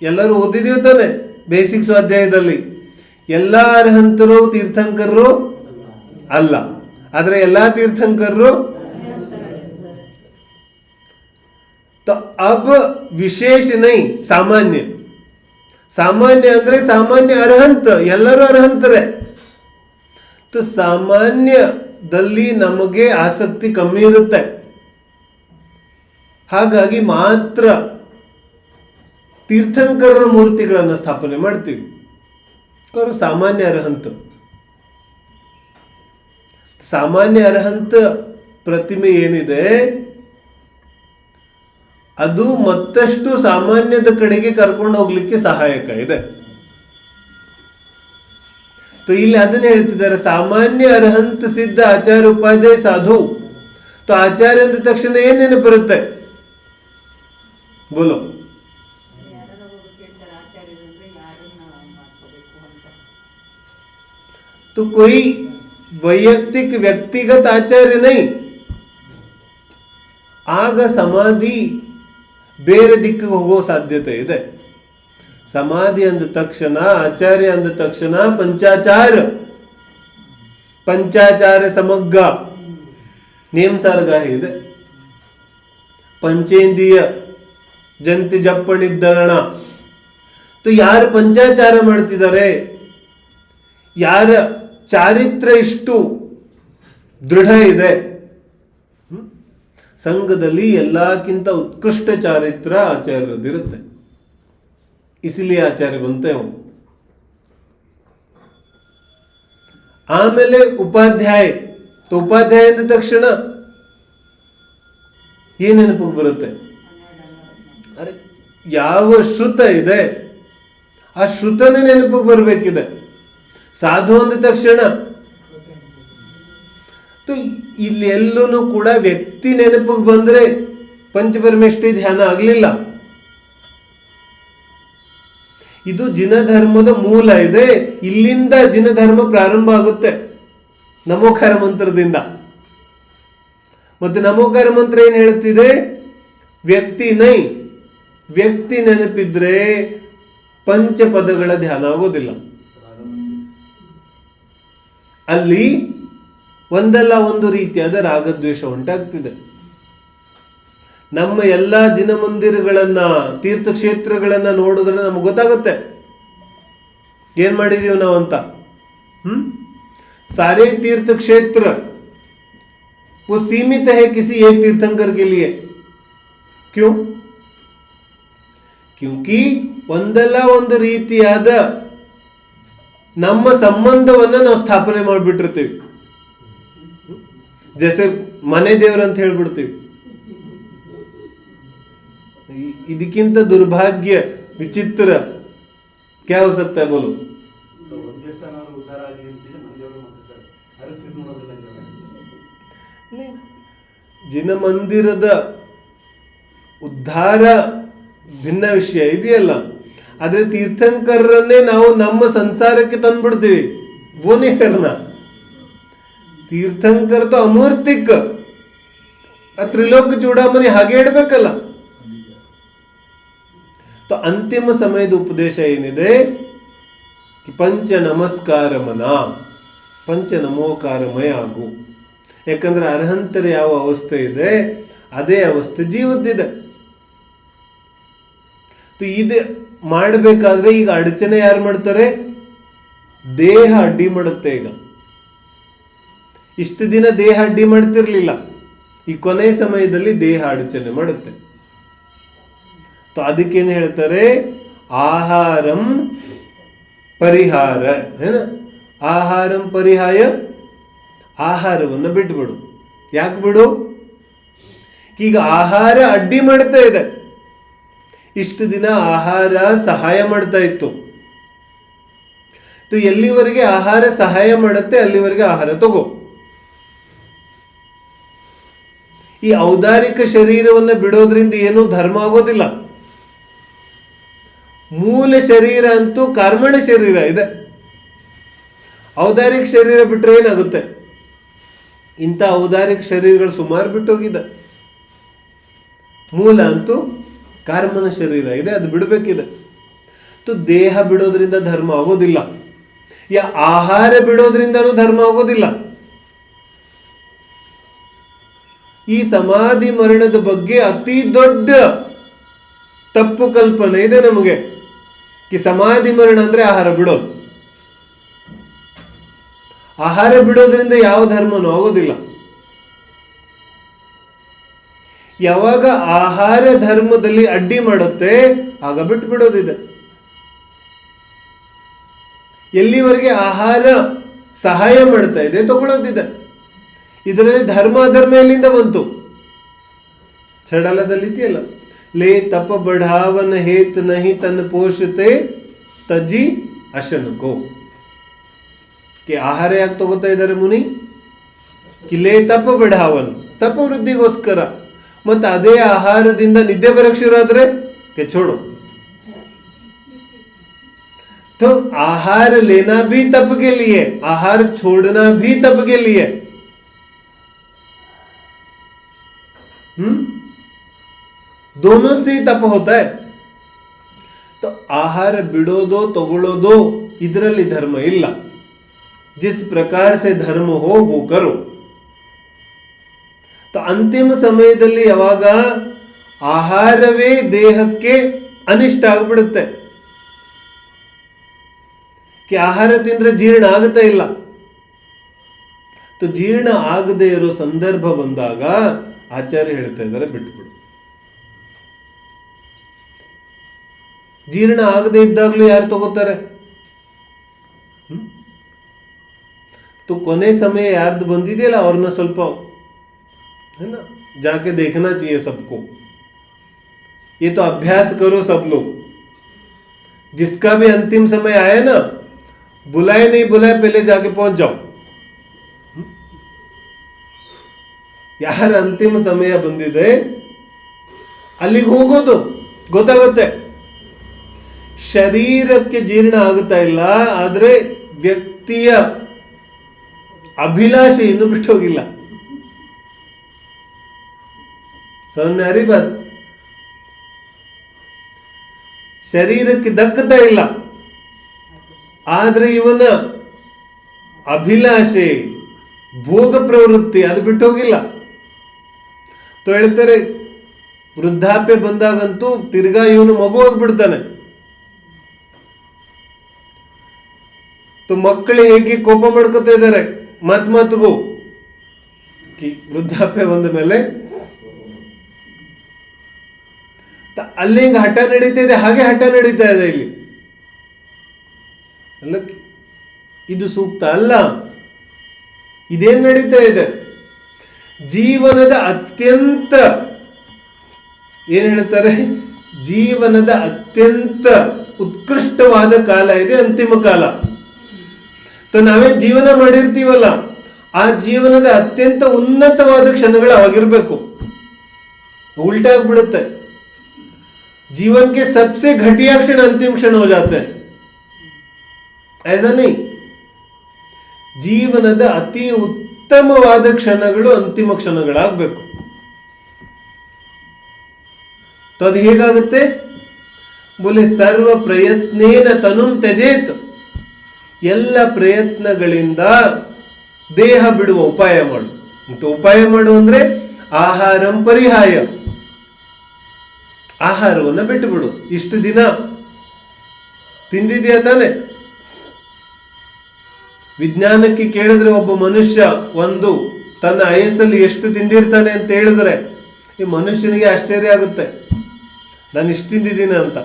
ಎಲ್ಲರೂ ಓದಿದೀವಿ ತಾನೆ, ಬೇಸಿಕ್ ಸ್ವಾಧ್ಯಾಯದಲ್ಲಿ. ಎಲ್ಲ ಅರ್ಹಂತರು ತೀರ್ಥಂಕರರು ಅಲ್ಲ, ಆದ್ರೆ ಎಲ್ಲ ತೀರ್ಥಂಕರರು तो अब ವಿಶೇಷ ನೈ ಸಾಮಾನ್ಯ. ಸಾಮಾನ್ಯ ಅಂದ್ರೆ ಸಾಮಾನ್ಯ ಅರ್ಹಂತ, ಎಲ್ಲರೂ ಅರ್ಹಂತರೇ. तो ಸಾಮಾನ್ಯದಲ್ಲಿ ನಮಗೆ ಆಸಕ್ತಿ ಕಮ್ಮಿ ಇರುತ್ತೆ, ಹಾಗಾಗಿ ಮಾತ್ರ ತೀರ್ಥಂಕರರ ಮೂರ್ತಿಗಳನ್ನು ಸ್ಥಾಪನೆ ಮಾಡ್ತೀವಿ. ಅವರು ಸಾಮಾನ್ಯ ಅರ್ಹಂತ. ಸಾಮಾನ್ಯ ಅರ್ಹಂತ ಪ್ರತಿಮೆ ಏನಿದೆ ಅದು ಮತ್ತಷ್ಟು ಸಾಮಾನ್ಯದ ಕಡೆಗೆ ಕರ್ಕೊಂಡು ಹೋಗ್ಲಿಕ್ಕೆ ಸಹಾಯಕ ಇದೆ. तो ಇಲ್ಲಿ ಅದನ್ನ ಹೇಳ್ತಿದ್ದಾರೆ, ಸಾಮಾನ್ಯ ಅರ್ಹಂತ ಸಿದ್ಧ ಆಚಾರ್ಯ ಉಪಾಧ್ಯಾಯ ಸಾಧು. तो ಆಚಾರ್ಯ ಅಂದ ತಕ್ಷಣ ಏನ್ ನೆನಪು ಬರುತ್ತೆ? ಬೋಲೋ. तो कोई वैयक्तिक व्यक्तिगत आचार्य नहीं. ಆಗ ಸಮಾಧಿ ಬೇರೆ ದಿಕ್ಕಿಗೆ ಹೋಗೋ ಸಾಧ್ಯತೆ ಇದೆ. ಸಮಾಧಿ ಅಂದ ತಕ್ಷಣ, ಆಚಾರ್ಯ ಅಂದ ತಕ್ಷಣ ಪಂಚಾಚಾರ್ಯ ಸಮಗ್ರ ನೇಮ ಸಾರಗಾಹ ಇದೆ. ಪಂಚೇಂದ್ರಿಯ ಜಂತಿ ಜಪ್ಪಣಿದ್ದರಣ. तो ಯಾರು ಪಂಚಾಚಾರ ಮಾಡ್ತಿದ್ದಾರೆ, ಯಾರ ಚಾರಿತ್ರ್ಯ ಇಷ್ಟು ದೃಢ ಇದೆ, ಸಂಘದಲ್ಲಿ ಎಲ್ಲಕ್ಕಿಂತ ಉತ್ಕೃಷ್ಟ ಚಾರಿತ್ರ್ಯ ಆಚಾರ್ಯರದಿರುತ್ತೆ. ಇಸಿಲಿಯೇ ಆಚಾರ್ಯ ಬಂತೆ ಅವು. ಆಮೇಲೆ ಉಪಾಧ್ಯಾಯ. ಉಪಾಧ್ಯಾಯ ಅಂದ ತಕ್ಷಣ ಏನ್ ನೆನಪಿಗೆ ಬರುತ್ತೆ? ಅರೆ, ಯಾವ ಶ್ರುತ ಇದೆ ಆ ಶ್ರುತನೇ ನೆನಪಿಗೆ ಬರಬೇಕಿದೆ. ಸಾಧು ಅಂದ ತಕ್ಷಣ ಇಲ್ಲಿ ಎಲ್ಲೂ ಕೂಡ ವ್ಯಕ್ತಿ ನೆನಪಿಗೆ ಬಂದ್ರೆ ಪಂಚಪರಮೇಷ್ಠಿ ಧ್ಯಾನ ಆಗಲಿಲ್ಲ. ಇದು ಜಿನ ಧರ್ಮದ ಮೂಲ ಇದೆ. ಇಲ್ಲಿಂದ ಜಿನ ಧರ್ಮ ಪ್ರಾರಂಭ ಆಗುತ್ತೆ, ನಮೋಕಾರ ಮಂತ್ರದಿಂದ. ಮತ್ತೆ ನಮೋಕಾರ ಮಂತ್ರ ಏನ್ ಹೇಳ್ತಿದೆ? ವ್ಯಕ್ತಿ ನೈ, ವ್ಯಕ್ತಿ ನೆನಪಿದ್ರೆ ಪಂಚಪದಗಳ ಧ್ಯಾನ ಆಗೋದಿಲ್ಲ. ಅಲ್ಲಿ ಒಂದಲ್ಲ ಒಂದು ರೀತಿಯಾದ ರಾಗದ್ವೇಷ ಉಂಟಾಗ್ತಿದೆ. ನಮ್ಮ ಎಲ್ಲ ಜಿನ ಮಂದಿರಗಳನ್ನ, ತೀರ್ಥಕ್ಷೇತ್ರಗಳನ್ನ ನೋಡಿದ್ರೆ ನಮ್ಗೆ ಗೊತ್ತಾಗುತ್ತೆ ಏನ್ ಮಾಡಿದೀವಿ ನಾವು ಅಂತ. सारे तीर्थ क्षेत्र वो सीमित है किसी एक तीर्थंकर के लिए. क्यों? क्योंकि ಒಂದಲ್ಲ ಒಂದು ರೀತಿಯಾದ ನಮ್ಮ ಸಂಬಂಧವನ್ನ ನಾವು ಸ್ಥಾಪನೆ ಮಾಡಿಬಿಟ್ಟಿರ್ತೀವಿ. ಜೈಸೆ ಮನೆ ದೇವ್ರ ಅಂತ ಹೇಳ್ಬಿಡ್ತೀವಿ. ಇದಕ್ಕಿಂತ ದುರ್ಭಾಗ್ಯ ವಿಚಿತ್ರ क्या हो सकता है बोलो? ಜಿನ ಮಂದಿರದ ಉದ್ಧಾರ ಭಿನ್ನ ವಿಷಯ ಇದೆಯಲ್ಲ, ಆದ್ರೆ ತೀರ್ಥಂಕರನ್ನೇ ನಾವು ನಮ್ಮ ಸಂಸಾರಕ್ಕೆ ತಂದ್ಬಿಡ್ತೀವಿ. ಬೋನೇ ಕರ್ನ ತೀರ್ಥಂಕರ तो ಅಮೂರ್ತಿಕ, ತ್ರಿಲೋಕ ಚೂಡಾಮಣಿ ಹಾಗೆ ಇಡಬೇಕಲ್ಲ. तो ಅಂತಿಮ ಸಮಯದ ಉಪದೇಶ ಏನಿದೆ? ಪಂಚ ನಮಸ್ಕಾರ ಮನ, ಪಂಚ ನಮೋಕಾರಮಯ ಆಗು. ಯಾಕಂದ್ರೆ ಅರ್ಹಂತರ ಯಾವ ಅವಸ್ಥೆ ಇದೆ ಅದೇ ಅವಸ್ಥೆ ಜೀವದ್ದಿದೆ. ಇದು ಮಾಡಬೇಕಾದ್ರೆ ಈಗ ಅಡಚಣೆ ಯಾರು ಮಾಡ್ತಾರೆ? ದೇಹ ಅಡ್ಡಿ ಮಾಡುತ್ತೆ. ಈಗ ಇಷ್ಟು ದಿನ ದೇಹ ಅಡ್ಡಿ ಮಾಡ್ತಿರ್ಲಿಲ್ಲ, ಈ ಕೊನೆಯ ಸಮಯದಲ್ಲಿ ದೇಹ ಅಡಚಣೆ ಮಾಡುತ್ತೆ. ಅದಕ್ಕೇನು ಹೇಳ್ತಾರೆ? ಆಹಾರಂ ಪರಿಹಾರ ಏನ, ಆಹಾರಂ ಪರಿಹಾಯ, ಆಹಾರವನ್ನು ಬಿಟ್ಬಿಡು. ಯಾಕೆ ಬಿಡು? ಈಗ ಆಹಾರ ಅಡ್ಡಿ ಮಾಡ್ತಾ ಇದೆ. ಇಷ್ಟು ದಿನ ಆಹಾರ ಸಹಾಯ ಮಾಡ್ತಾ ಇತ್ತು. ಎಲ್ಲಿವರೆಗೆ ಆಹಾರ ಸಹಾಯ ಮಾಡುತ್ತೆ ಅಲ್ಲಿವರೆಗೆ ಆಹಾರ ತಗೋ. ಈ ಔದಾರಿಕ ಶರೀರವನ್ನು ಬಿಡೋದ್ರಿಂದ ಏನೂ ಧರ್ಮ ಆಗೋದಿಲ್ಲ. ಮೂಲ ಶರೀರ ಅಂತೂ ಕರ್ಮಣ ಶರೀರ ಇದೆ. ಔದಾರಿಕ ಶರೀರ ಬಿಟ್ರೆ ಏನಾಗುತ್ತೆ? ಇಂಥ ಔದಾರಿಕ ಶರೀರಗಳು ಸುಮಾರು ಬಿಟ್ಟೋಗಿದೆ. ಮೂಲ ಅಂತೂ ಕರ್ಮನ ಶರೀರ ಇದೆ, ಅದು ಬಿಡಬೇಕಿದೆ. ದೇಹ ಬಿಡೋದ್ರಿಂದ ಧರ್ಮ ಆಗೋದಿಲ್ಲ, ಯಾ ಆಹಾರ ಬಿಡೋದ್ರಿಂದನೂ ಧರ್ಮ ಆಗೋದಿಲ್ಲ. ಈ ಸಮಾಧಿ ಮರಣದ ಬಗ್ಗೆ ಅತಿ ದೊಡ್ಡ ತಪ್ಪು ಕಲ್ಪನೆ ಇದೆ ನಮಗೆ. ಈ ಸಮಾಧಿ ಮರಣ ಅಂದ್ರೆ ಆಹಾರ ಬಿಡೋದು. ಆಹಾರ ಬಿಡೋದ್ರಿಂದ ಯಾವ ಧರ್ಮನೂ ಆಗೋದಿಲ್ಲ. ಯಾವಾಗ ಆಹಾರ ಧರ್ಮದಲ್ಲಿ ಅಡ್ಡಿ ಮಾಡುತ್ತೆ ಆಗ ಬಿಟ್ಟು ಬಿಡೋದಿದೆ. ಎಲ್ಲಿವರೆಗೆ ಆಹಾರ ಸಹಾಯ ಮಾಡ್ತಾ ಇದೆ ತಗೊಳ್ಳೋದಿದೆ. ಇದರಲ್ಲಿ ಧರ್ಮ ಅಧರ್ಮ ಎಲ್ಲಿಂದ ಬಂತು? ಚಡಲದಲ್ಲಿ ಇದೆಯಲ್ಲ, ಲೇ ತಪ ಬಢಾವನ ಹೇತ್ ನಹಿ ತನ್ನ ಪೋಷತೆ ತಜಿ ಅಶನಕೋ. ಆಹಾರ ಯಾಕೆ ತಗೋತಾ ಇದ್ದಾರೆ ಮುನಿ? ಕಿಲೇ ತಪ ಬಢಾವನ್, ತಪ ವೃದ್ಧಿಗೋಸ್ಕರ. ಮತ್ತು ಅದೇ ಆಹಾರದಿಂದ ನಿದ್ದೆ ಬರಕ್ಕೆ ಶುರು ಆದ್ರೆ ಛೋಡು. तो आहार लेना भी तप के लिए, आहार छोड़ना भी तप के लिए. दोनों से ही तप होता है. तो आहार बिडोदो तगोळोदो ಇದರಲ್ಲಿ ಧರ್ಮ ಇಲ್ಲ. जिस प्रकार से धर्म हो वो करो. तो ಅಂತಿಮ ಸಮಯದಲ್ಲಿ ಯಾವಾಗ ಆಹಾರವೇ ದೇಹಕ್ಕೆ ಅನಿಷ್ಟ ಆಗಿಬಿಡುತ್ತೆ, ಆಹಾರ ತಿಂದ್ರೆ ಜೀರ್ಣ ಆಗುತ್ತಾ ಇಲ್ಲ. ಜೀರ್ಣ ಆಗದೆ ಇರೋ ಸಂದರ್ಭ ಬಂದಾಗ ಆಚಾರ್ಯ ಹೇಳ್ತಾ ಇದ್ದಾರೆ ಬಿಟ್ಬಿಡು. ಜೀರ್ಣ ಆಗದೆ ಇದ್ದಾಗಲೂ ಯಾರು ತಗೋತಾರೆ? ಕೊನೆ ಸಮಯ ಯಾರ್ದು ಬಂದಿದೆಯಲ್ಲ ಅವ್ರನ್ನ ಸ್ವಲ್ಪ है ना, जाके देखना चाहिए सबको. ये तो अभ्यास करो सब लोग. जिसका भी अंतिम समय आए ना, बुलाए नहीं बुलाए पहले जाके पहुंच जाओ. ಯಾರ ಅಂತಿಮ ಸಮಯ ಬಂದಿದೆ ಅಲ್ಲಿಗೆ ಹೋಗೋದು ಗೊತ್ತಾಗುತ್ತೆ. ಶರೀರಕ್ಕೆ ಜೀರ್ಣ ಆಗುತ್ತಾ ಇಲ್ಲ, ಆದ್ರೆ ವ್ಯಕ್ತಿಯ ಅಭಿಲಾಷೆ ಇನ್ನೂ ಬಿಟ್ಟು ಹೋಗಿಲ್ಲ. समझ में आ रही बात? ಶರೀರಕ್ಕೆ ದಕ್ಕತಾ ಇಲ್ಲ, ಆದ್ರೆ ಇವನ ಅಭಿಲಾಷೆ ಭೋಗ ಪ್ರವೃತ್ತಿ ಅದು ಬಿಟ್ಟು ಹೋಗಿಲ್ಲ. ಹೇಳ್ತಾರೆ ವೃದ್ಧಾಪ್ಯ ಬಂದಾಗಂತೂ ತಿರ್ಗಾ ಇವನು ಮಗು ಹೋಗ್ಬಿಡ್ತಾನೆ. ಮಕ್ಕಳು ಹೇಗೆ ಕೋಪ ಮಾಡ್ಕೋತಾ ಇದ್ದಾರೆ ಮತ್ಗೂ ವೃದ್ಧಾಪ್ಯ ಬಂದ ಮೇಲೆ. ಅಲ್ಲಿ ಹಿಂಗೆ ಹಠ ನಡೀತಾ ಇದೆ, ಹಾಗೆ ಹಠ ನಡೀತಾ ಇದೆ ಇಲ್ಲಿ. ಅಲ್ಲ, ಇದು ಸೂಕ್ತ ಅಲ್ಲ. ಇದೇನ್ ನಡೀತಾ ಇದೆ? ಜೀವನದ ಅತ್ಯಂತ ಏನ್ ಹೇಳ್ತಾರೆ, ಜೀವನದ ಅತ್ಯಂತ ಉತ್ಕೃಷ್ಟವಾದ ಕಾಲ ಇದೆ ಅಂತಿಮ ಕಾಲ. ನಾವೇನ್ ಜೀವನ ಮಾಡಿರ್ತೀವಲ್ಲ, ಆ ಜೀವನದ ಅತ್ಯಂತ ಉನ್ನತವಾದ ಕ್ಷಣಗಳು ಅವಾಗಿರ್ಬೇಕು. ಉಲ್ಟಾ ಆಗ್ಬಿಡುತ್ತೆ. जीवन के सबसे घटिया क्षण अंतिम क्षण हो जाते हैं. ऐसा नहीं. ಜೀವನದ ಅತಿ ಉತ್ತಮವಾದ ಕ್ಷಣಗಳು ಅಂತಿಮ ಕ್ಷಣಗಳಾಗಬೇಕು. ಅದು ಹೇಗಾಗುತ್ತೆ? ಬೋಲೆ ಸರ್ವ ಪ್ರಯತ್ನೇನ ತನುಂ ತ್ಯಜೇತ್. ಎಲ್ಲ ಪ್ರಯತ್ನಗಳಿಂದ ದೇಹ ಬಿಡುವ ಉಪಾಯ ಮಾಡು. ಉಪಾಯ ಮಾಡು ಅಂದ್ರೆ ಆಹಾರಂ ಪರಿಹಾಯ, ಆಹಾರವನ್ನು ಬಿಟ್ಟು ಬಿಡು. ಇಷ್ಟು ದಿನ ತಿಂದಿದೆಯಾ ತಾನೆ? ವಿಜ್ಞಾನಕ್ಕೆ ಕೇಳಿದ್ರೆ ಒಬ್ಬ ಮನುಷ್ಯ ಒಂದು ತನ್ನ ಆಯಸ್ಸಲ್ಲಿ ಎಷ್ಟು ತಿಂದಿರ್ತಾನೆ ಅಂತ ಹೇಳಿದ್ರೆ ಈ ಮನುಷ್ಯನಿಗೆ ಆಶ್ಚರ್ಯ ಆಗುತ್ತೆ, ನಾನು ಇಷ್ಟು ತಿಂದಿದ್ದೀನಿ ಅಂತ.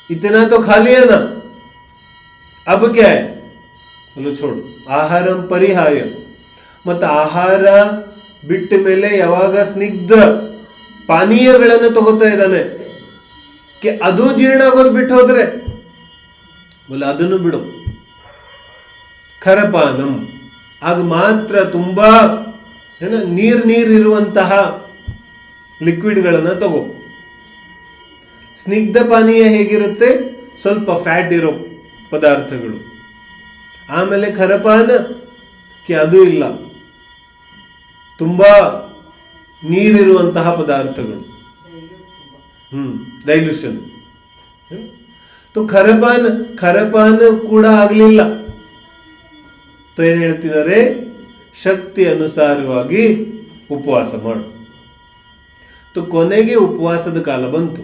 इतना तो खा लिया ना, अब क्या है? चलो छोड़ो. ಆಹಾರಂ ಪರಿಹಾಯ. ಮತ್ತು ಆಹಾರ ಬಿಟ್ಟ ಮೇಲೆ ಯಾವಾಗ ಸ್ನಿಗ್ಧ ಪಾನೀಯಗಳನ್ನು ತಗೋತಾ ಇದ್ದಾನೆ, ಅದು ಜೀರ್ಣ ಆಗೋದು ಬಿಟ್ಟು ಹೋದ್ರೆ ಬೋಲೆ ಅದನ್ನು ಬಿಡು. ಖರಪಾನಂ, ಆಗ ಮಾತ್ರ ತುಂಬಾ ನೀರಿರುವಂತಹ ಲಿಕ್ವಿಡ್ಗಳನ್ನು ತಗೋ. ಸ್ನಿಗ್ಧ ಪಾನೀಯ ಹೇಗಿರುತ್ತೆ? ಸ್ವಲ್ಪ ಫ್ಯಾಟ್ ಇರೋ ಪದಾರ್ಥಗಳು. ಆಮೇಲೆ ಖರಪಾನ ಅದು ಇಲ್ಲ, ತುಂಬಾ ನೀರಿರುವಂತಹ ಪದಾರ್ಥಗಳು. ಡೈಲ್ಯೂಷನ್. ಖರಪಾನ ಕೂಡ ಆಗಲಿಲ್ಲ. ಏನ್ ಹೇಳ್ತಿದ್ದಾರೆ? ಶಕ್ತಿ ಅನುಸಾರವಾಗಿ ಉಪವಾಸ ಮಾಡು. ಕೊನೆಗೆ ಉಪವಾಸದ ಕಾಲ ಬಂತು.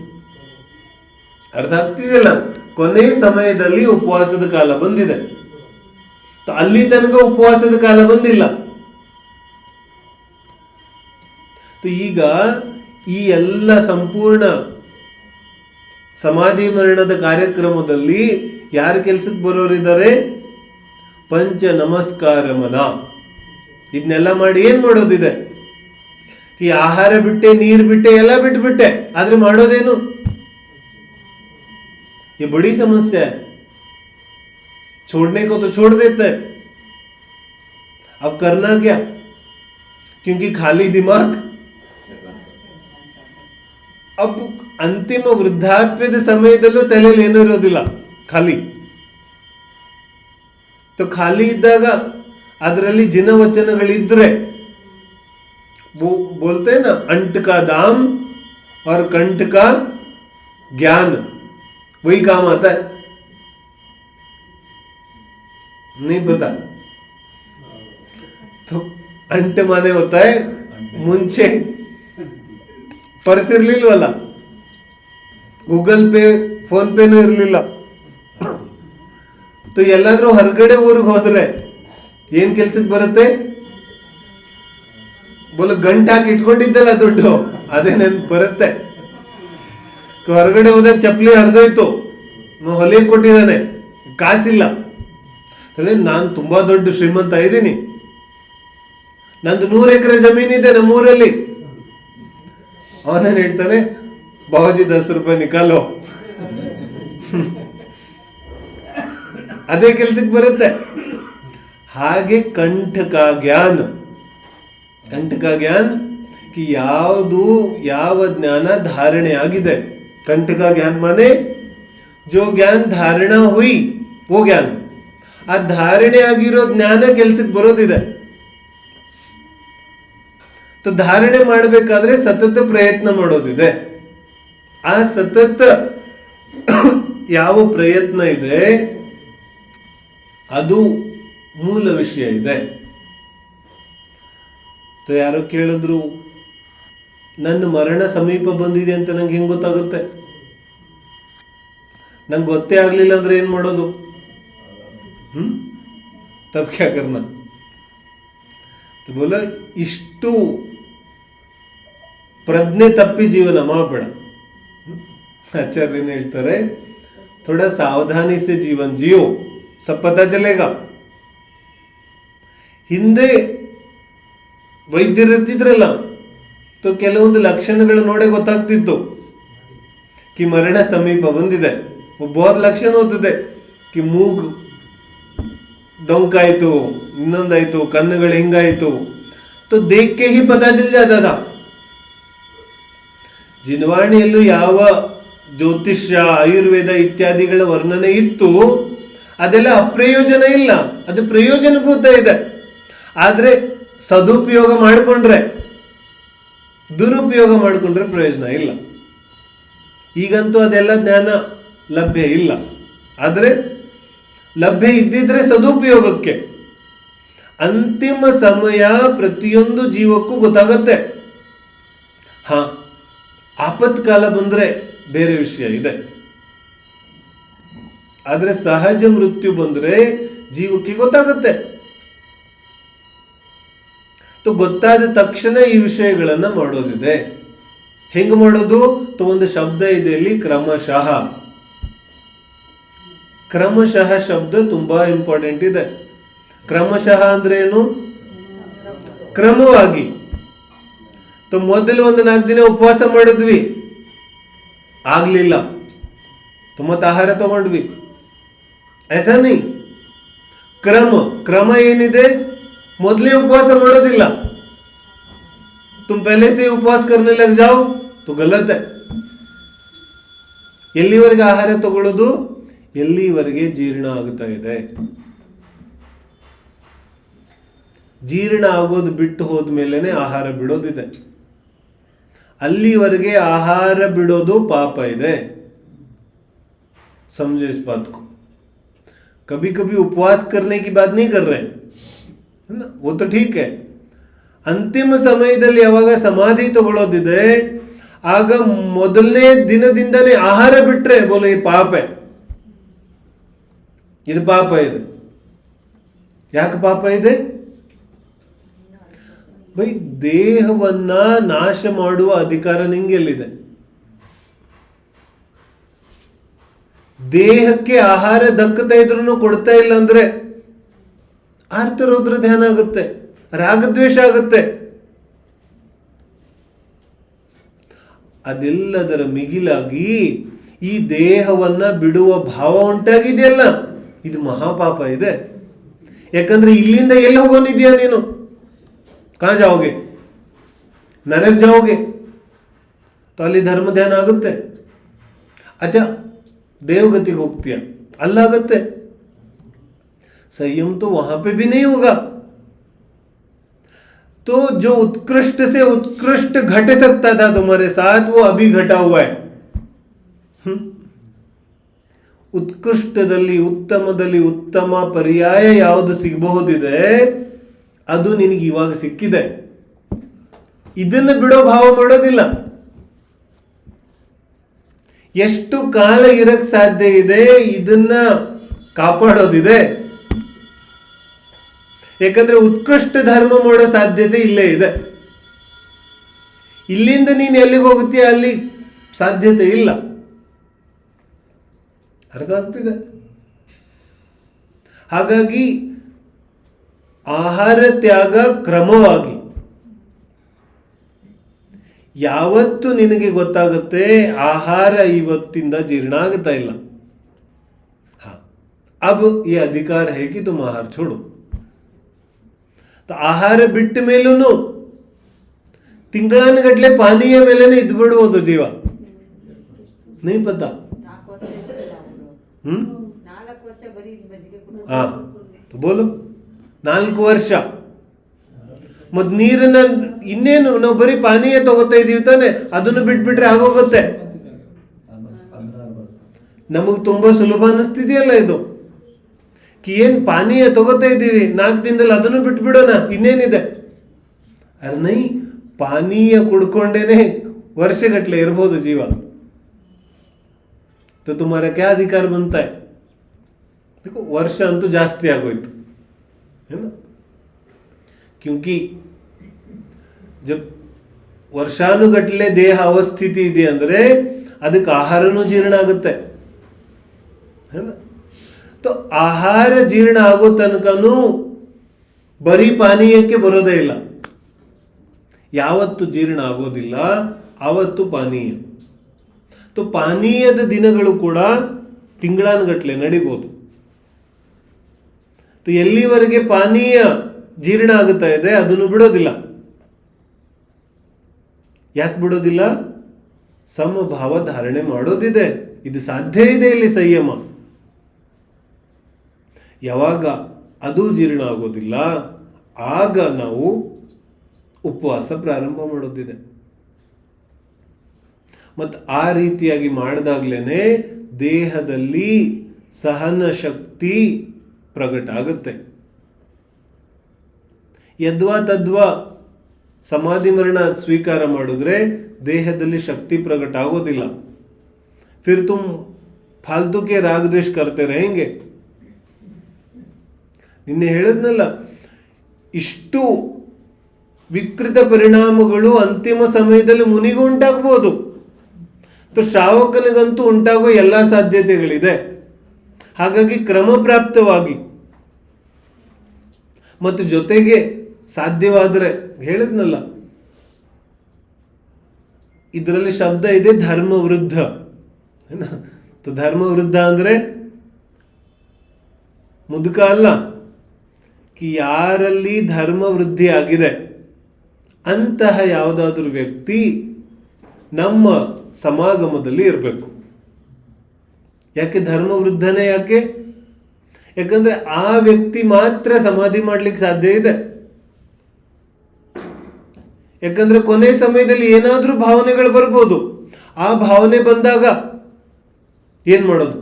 ಅರ್ಥ ಆಗ್ತಿದೆಯಲ್ಲ? ಕೊನೆ ಸಮಯದಲ್ಲಿ ಉಪವಾಸದ ಕಾಲ ಬಂದಿದೆ. ಅಲ್ಲಿ ತನಕ ಉಪವಾಸದ ಕಾಲ ಬಂದಿಲ್ಲ. ಈಗ ಈ ಎಲ್ಲ ಸಂಪೂರ್ಣ ಸಮಾಧಿ ಮರಣದ ಕಾರ್ಯಕ್ರಮದಲ್ಲಿ ಯಾರು ಕೆಲ್ಸಕ್ಕೆ ಬರೋರಿದ್ದಾರೆ? ಪಂಚ ನಮಸ್ಕಾರ ಮನ. ಇದನ್ನೆಲ್ಲ ಮಾಡಿ ಏನ್ ಮಾಡೋದಿದೆ? ಈ ಆಹಾರ ಬಿಟ್ಟೆ, ನೀರು ಬಿಟ್ಟೆ, ಎಲ್ಲ ಬಿಟ್ಟುಬಿಟ್ಟೆ, ಆದ್ರೆ ಮಾಡೋದೇನು? ये बड़ी समस्या है. छोड़ने को तो छोड़ देते हैं, अब करना क्या? क्योंकि खाली दिमाग. अब ಅಂತಿಮ ವೃದ್ಧಾಪ್ಯದ ಸಮಯದಲ್ಲೂ ತಲೆಯಲ್ಲಿ ಏನೂ ಇರೋದಿಲ್ಲ, ಖಾಲಿ. ಖಾಲಿ ಇದ್ದಾಗ ಅದರಲ್ಲಿ ಜಿನವಚನಗಳಿದ್ರೆ बोलते हैं ना, अंट का दाम और कंठ का ज्ञान, वही काम आता है. नहीं पता तो अंट माने होता है ಮುಂಚೆ ಪರ್ಸ್ ಇರ್ಲಿಲ್ವಲ್ಲ, ಗೂಗಲ್ ಪೇ ಫೋನ್ ಪೇನೂ ಇರಲಿಲ್ಲ. ಎಲ್ಲಾದ್ರೂ ಹೊರಗಡೆ ಊರಿಗೆ ಹೋದ್ರೆ ಏನ್ ಕೆಲ್ಸಕ್ಕೆ ಬರುತ್ತೆ? ಗಂಟು ಹಾಕಿ ಇಟ್ಕೊಂಡಿದ್ದಲ್ಲ ದುಡ್ಡು, ಅದೇ ನೆನ್ಪು ಬರುತ್ತೆ. ಹೊರಗಡೆ ಹೋದಾಗ ಚಪ್ಪಲಿ ಹರಿದೋಯ್ತು, ಹೊಲಿಯಕ್ಕೆ ಕೊಟ್ಟಿದ್ದಾನೆ, ಕಾಸಿಲ್ಲ. ನಾನು ತುಂಬಾ ದೊಡ್ಡ ಶ್ರೀಮಂತ ಇದ್ದೀನಿ, ನಂದು 100 ಎಕರೆ ಜಮೀನಿದೆ ನಮ್ಮೂರಲ್ಲಿ. ಅವನೇನ್ ಹೇಳ್ತಾನೆ, ಬಾಬಾಜಿ 10 ರೂಪಾಯಿ ನಿಕಾಲೋ. ಅದೇ ಕೆಲ್ಸಕ್ಕೆ ಬರುತ್ತೆ. ಹಾಗೆ ಕಂಠಕ ಜ್ಞಾನ, ಕಂಠಕ ಜ್ಞಾನ ಯಾವುದು ಯಾವ ಜ್ಞಾನ ಧಾರಣೆ ಆಗಿದೆ. ಕಂಠಕ ಜ್ಞಾನ ಮಾನೆ ಜೋ ಜ್ಞಾನ ಧಾರಣಾ ಹುಯಿ ಓ ಜ್ಞಾನ. ಆ ಧಾರಣೆ ಆಗಿರೋ ಜ್ಞಾನ ಕೆಲ್ಸಕ್ಕೆ ಬರೋದಿದೆ. ಧಾರಣೆ ಮಾಡಬೇಕಾದ್ರೆ ಸತತ ಪ್ರಯತ್ನ ಮಾಡೋದಿದೆ. ಆ ಸತತ ಯಾವ ಪ್ರಯತ್ನ ಇದೆ ಅದು ಮೂಲ ವಿಷಯ ಇದೆ. ಯಾರೋ ಕೇಳಿದ್ರು, ನನ್ನ ಮರಣ ಸಮೀಪ ಬಂದಿದೆ ಅಂತ ನಂಗೆ ಹೆಂಗ್ ಗೊತ್ತಾಗುತ್ತೆ? ನಂಗೆ ಗೊತ್ತೇ ಆಗ್ಲಿಲ್ಲ ಅಂದ್ರೆ ಏನ್ ಮಾಡೋದು? ತಬ್ ಕ್ಯಾ ಕರ್ನಾ? ಬೋಲ ಇಷ್ಟು ಪ್ರಜ್ಞೆ ತಪ್ಪಿ ಜೀವನ ಮಾಡಬೇಡ. ಆಚಾರ್ಯನ ಹೇಳ್ತಾರೆ, ಥೋಡಾ ಸಾವಧಾನಿ ಸೆ ಜೀವನ್ ಜಿಯೋ, ಸಬ್ ಪತಾ ಚಲೇಗಾ. ಹಿಂದೆ ವೈದ್ಯರು ಇರ್ತಿದ್ರಲ್ಲ, ಕೆಲವೊಂದು ಲಕ್ಷಣಗಳು ನೋಡೇ ಗೊತ್ತಾಗ್ತಿತ್ತು ಕಿ ಮರಣ ಸಮೀಪ ಬಂದಿದೆ. ಬಹುತ್ ಲಕ್ಷಣ ಹೋಗ್ತದೆ ಕಿ ಮೂಗು ಡೊಂಕಾಯ್ತು, ಇನ್ನೊಂದಾಯ್ತು, ಕಣ್ಣುಗಳು ಹಿಂಗಾಯ್ತು. ದೇಖ್ಕೆ ಹಿ ಪತಾ ಚಲ್ ಜಾತಾ ಥಾ. ಜಿನವಾಣಿಯಲ್ಲೂ ಯಾವ ಜ್ಯೋತಿಷ್ಯ, ಆಯುರ್ವೇದ ಇತ್ಯಾದಿಗಳ ವರ್ಣನೆ ಇತ್ತು, ಅದೆಲ್ಲ ಅಪ್ರಯೋಜನ ಇಲ್ಲ, ಅದು ಪ್ರಯೋಜನಭೂತ ಇದೆ. ಆದ್ರೆ ಸದುಪಯೋಗ ಮಾಡಿಕೊಂಡ್ರೆ, ದುರುಪಯೋಗ ಮಾಡಿಕೊಂಡ್ರೆ ಪ್ರಯೋಜನ ಇಲ್ಲ. ಈಗಂತೂ ಅದೆಲ್ಲ ಜ್ಞಾನ ಲಭ್ಯ ಇಲ್ಲ. ಆದರೆ ಲಭ್ಯ ಇದ್ದಿದ್ರೆ ಸದುಪಯೋಗಕ್ಕೆ. ಅಂತಿಮ ಸಮಯ ಪ್ರತಿಯೊಂದು ಜೀವಕ್ಕೂ ಗೊತ್ತಾಗತ್ತೆ. ಆಪತ್ಕಾಲ ಬಂದ್ರೆ ಬೇರೆ ವಿಷಯ ಇದೆ. ಆದ್ರೆ ಸಹಜ ಮೃತ್ಯು ಬಂದ್ರೆ ಜೀವಕ್ಕೆ ಗೊತ್ತಾಗತ್ತೆ. ಗೊತ್ತಾದ ತಕ್ಷಣ ಈ ವಿಷಯಗಳನ್ನ ಮಾಡೋದಿದೆ. ಹೆಂಗ್ ಮಾಡೋದು? ಒಂದು ಶಬ್ದ ಇದೆ ಇಲ್ಲಿ, ಕ್ರಮಶಃ. ಕ್ರಮಶಃ ಶಬ್ದ ತುಂಬಾ ಇಂಪಾರ್ಟೆಂಟ್ ಇದೆ. ಕ್ರಮಶಃ ಅಂದ್ರೆ ಏನು? ಕ್ರಮವಾಗಿ. ಮೊದಲು ಒಂದು 4 ದಿನ ಉಪವಾಸ ಮಾಡಿದ್ವಿ, ಆಗ್ಲಿಲ್ಲ, ಮತ್ತೆ ಆಹಾರ ತಗೊಂಡ್ವಿ, ऐसा नहीं. ಕ್ರಮ ಏನಿದೆ? ಮೊದಲೇ ಉಪವಾಸ ಮಾಡೋದಿಲ್ಲ. तुम पहले से उपवास करने लग जाओ तो गलत है. ಎಲ್ಲಿವರೆಗೆ ಆಹಾರ ತಗೊಳ್ಳೋದು? ಎಲ್ಲಿವರೆಗೆ ಜೀರ್ಣ ಆಗ್ತಾ ಇದೆ. ಜೀರ್ಣ ಆಗೋದು ಬಿಟ್ಟು ಹೋದ್ಮೇಲೆನೆ ಆಹಾರ ಬಿಡೋದಿದೆ. ಅಲ್ಲಿವರೆಗೆ ಆಹಾರ ಬಿಡೋದು ಪಾಪ ಇದೆ. समझो इस बात को. कभी कभी उपवास करने की बात नहीं कर रहे हैं, वो तो ठीक है. ಅಂತಿಮ ಸಮಯದಲ್ಲಿ ಯಾವಾಗ ಸಮಾಧಿ ತಗೊಳ್ಳೋದಿದೆ ಆಗ ಮೊದಲನೇ ದಿನದಿಂದನೇ ಆಹಾರ ಬಿಟ್ರೆ ಬೋಲೆ ಈ ಪಾಪ ಇದು ಪಾಪ ಇದೆ. ಯಾಕೆ ಪಾಪ ಇದೆ? ಬೈ ದೇಹವನ್ನ ನಾಶ ಮಾಡುವ ಅಧಿಕಾರ ನಿಂಗೆಲ್ಲಿದೆ? ದೇಹಕ್ಕೆ ಆಹಾರ ದಕ್ಕತಾ ಇದ್ರೂ ಕೊಡ್ತಾ ಇಲ್ಲ ಅಂದ್ರೆ ಆರ್ತರೋದ್ರ ಧ್ಯಾನ ಆಗುತ್ತೆ, ರಾಗದ್ವೇಷ ಆಗುತ್ತೆ. ಅದೆಲ್ಲದರ ಮಿಗಿಲಾಗಿ ಈ ದೇಹವನ್ನ ಬಿಡುವ ಭಾವ ಉಂಟಾಗಿದೆಯಲ್ಲ, ಇದು ಮಹಾಪಾಪ ಇದೆ. ಯಾಕಂದ್ರೆ ಇಲ್ಲಿಂದ ಎಲ್ಲ ಹೋಗೋನಿದ್ಯಾ ನೀನು? ಕಾ ಜಾओगे? ನರಕ ಜಾओगे? तो ಅಲ್ಲಿ ಧರ್ಮ ಧ್ಯಾನ ಆಗುತ್ತೆ. ಅಚ್ಚಾ ದೇವಗತಿಗೆ ಹೋಗ್ತೀಯ, ಅಲ್ಲಾಗತ್ತೆ. संयम तो वहां पे भी नहीं होगा. तो जो उत्कृष्ट से उत्कृष्ट घट सकता था तुम्हारे साथ वो अभी घटा हुआ है. ಉತ್ಕೃಷ್ಟದಲ್ಲಿ ಉತ್ತಮದಲ್ಲಿ ಉತ್ತಮ ಪರ್ಯಾಯ ಯಾವುದು ಸಿಗಬಹುದಿದೆ ಅದು ನಿನಗೆ ಇವಾಗ ಸಿಕ್ಕಿದೆ. ಇದನ್ನು ಬಿಡೋ ಭಾವ ಮಾಡೋದಿಲ್ಲ. ಎಷ್ಟು ಕಾಲ ಇರಕ್ ಸಾಧ್ಯ ಇದೆ ಇದನ್ನ ಕಾಪಾಡೋದಿದೆ. ಯಾಕಂದ್ರೆ ಉತ್ಕೃಷ್ಟ ಧರ್ಮ ಮಾಡೋ ಸಾಧ್ಯತೆ ಇಲ್ಲೇ ಇದೆ. ಇಲ್ಲಿಂದ ನೀನು ಎಲ್ಲಿಗೆ ಹೋಗುತ್ತೀಯ ಅಲ್ಲಿ ಸಾಧ್ಯತೆ ಇಲ್ಲ. ಅರ್ಥ ಆಗ್ತಿದೆ? ಹಾಗಾಗಿ ಆಹಾರ ತ್ಯಾಗ ಕ್ರಮವಾಗಿ ಯಾವತ್ತು ನಿನಗೆ ಗೊತ್ತಾಗುತ್ತೆ ಆಹಾರ ಇವತ್ತಿಂದ ಜೀರ್ಣ ಆಗ್ತಾ ಇಲ್ಲ, अब ये अधिकार है कि तुम आहार छोड़ो. तो ಆಹಾರ ಬಿಟ್ಟ ಮೇಲೂ ತಿಂಗಳಾನುಗಟ್ಲೆ ಪಾನೀಯ ಮೇಲೇನೆ ಇದ್ದು ಬಿಡುವುದು ಜೀವ. नहीं पता. ಹಾ तो बोलो 4 ವರ್ಷ ಮತ್ ನೀರನ್ನ ಇನ್ನೇನು ನಾವು ಬರೀ ಪಾನೀಯ ತಗೋತಾ ಇದೀವಿ ತಾನೆ, ಅದನ್ನು ಬಿಟ್ಬಿಟ್ರೆ ಆಗೋಗುತ್ತೆ. ನಮಗ್ ತುಂಬಾ ಸುಲಭ ಅನಿಸ್ತಿದೆಯಲ್ಲ ಇದು, ಏನ್ ಪಾನೀಯ ತಗೋತಾ ಇದ್ದೀವಿ 4 ದಿನದಲ್ಲಿ ಅದನ್ನು ಬಿಟ್ಬಿಡೋಣ, ಇನ್ನೇನಿದೆ. ಅರೆ ನೈ, ಪಾನೀಯ ಕುಡ್ಕೊಂಡೇನೆ ವರ್ಷಗಟ್ಲೆ ಇರ್ಬೋದು ಜೀವ. तो तुम्हारा क्या अधिकार बनता है? देखो वर्ष ಅಂತೂ ಜಾಸ್ತಿ ಆಗೋಯ್ತು, है ना? क्योंकि जब ವರ್ಷಾನುಗಟ್ಲೆ ದೇಹ ಅವಸ್ಥಿತಿ ಇದೆ ಅಂದ್ರೆ ಅದಕ್ಕೆ ಆಹಾರನೂ ಜೀರ್ಣ ಆಗುತ್ತೆ, है ना? तो ಆಹಾರ ಜೀರ್ಣ ಆಗೋ ತನಕನೂ ಬರೀ ಪಾನೀಯಕ್ಕೆ ಬರೋದೇ ಇಲ್ಲ. ಯಾವತ್ತು ಜೀರ್ಣ ಆಗೋದಿಲ್ಲ ಆವತ್ತು ಪಾನೀಯ. तो ಪಾನೀಯದ ದಿನಗಳು ಕೂಡ ತಿಂಗಳಾನುಗಟ್ಲೆ ನಡಿಬಹುದು. तो ಎಲ್ಲಿವರೆಗೆ ಪಾನೀಯ ಜೀರ್ಣ ಆಗುತ್ತಾ ಇದೆ ಅದನ್ನು ಬಿಡೋದಿಲ್ಲ. ಯಾಕೆ ಬಿಡೋದಿಲ್ಲ? ಸಮಭಾವ ಧಾರಣೆ ಮಾಡೋದಿದೆ. ಇದು ಸಾಧ್ಯ ಇದೆ ಇಲ್ಲಿ ಸಂಯಮ. ಯಾವಾಗ ಅದು ಜೀರ್ಣ ಆಗೋದಿಲ್ಲ ಆಗ ನಾವು ಉಪವಾಸ ಪ್ರಾರಂಭ ಮಾಡೋದಿದೆ. ಮತ್ತು ಆ ರೀತಿಯಾಗಿ ಮಾಡಿದಾಗ್ಲೇನೆ ದೇಹದಲ್ಲಿ ಸಹನ ಶಕ್ತಿ ಪ್ರಗಟ ಆಗುತ್ತೆ. ಯದ್ವಾ ತದ್ವಾ ಸಮಾಧಿ ಮರಣ ಸ್ವೀಕಾರ ಮಾಡಿದ್ರೆ ದೇಹದಲ್ಲಿ ಶಕ್ತಿ ಪ್ರಗಟ ಆಗೋದಿಲ್ಲ. फिर तुम फालतू के राग द्वेष करते रहेंगे. ನಿನ್ನೆ ಹೇಳಿದ್ನಲ್ಲ, ಇಷ್ಟು ವಿಕೃತ ಪರಿಣಾಮಗಳು ಅಂತಿಮ ಸಮಯದಲ್ಲಿ ಮುನಿಗೂ ಉಂಟಾಗಬಹುದು. ಶ್ರಾವಕನಿಗಂತೂ ಉಂಟಾಗೋ ಎಲ್ಲ ಸಾಧ್ಯತೆಗಳಿದೆ. ಹಾಗಾಗಿ ಕ್ರಮಪ್ರಾಪ್ತವಾಗಿ ಮತ್ತು ಜೊತೆಗೆ ಸಾಧ್ಯವಾದರೆ ಹೇಳಿದ್ನಲ್ಲ, ಇದರಲ್ಲಿ ಶಬ್ದ ಇದೆ ಧರ್ಮ ವೃದ್ಧ. ಧರ್ಮ ವೃದ್ಧ ಅಂದ್ರೆ ಮುದುಕ ಅಲ್ಲ, ಯಾರಲ್ಲಿ ಧರ್ಮ ವೃದ್ಧಿ ಆಗಿದೆ ಅಂತಹ ಯಾವುದಾದ್ರೂ ವ್ಯಕ್ತಿ ನಮ್ಮ ಸಮಾಗಮದಲ್ಲಿ ಇರಬೇಕು. ಯಾಕೆ ಧರ್ಮ ವೃದ್ಧನೇ? ಯಾಕೆ? ಯಾಕಂದ್ರೆ ಆ ವ್ಯಕ್ತಿ ಮಾತ್ರ ಸಮಾಧಿ ಮಾಡ್ಲಿಕ್ಕೆ ಸಾಧ್ಯ ಇದೆ. ಯಾಕಂದ್ರೆ ಕೊನೆ ಸಮಯದಲ್ಲಿ ಏನಾದ್ರೂ ಭಾವನೆಗಳು ಬರ್ಬೋದು. ಆ ಭಾವನೆ ಬಂದಾಗ ಏನ್ ಮಾಡೋದು?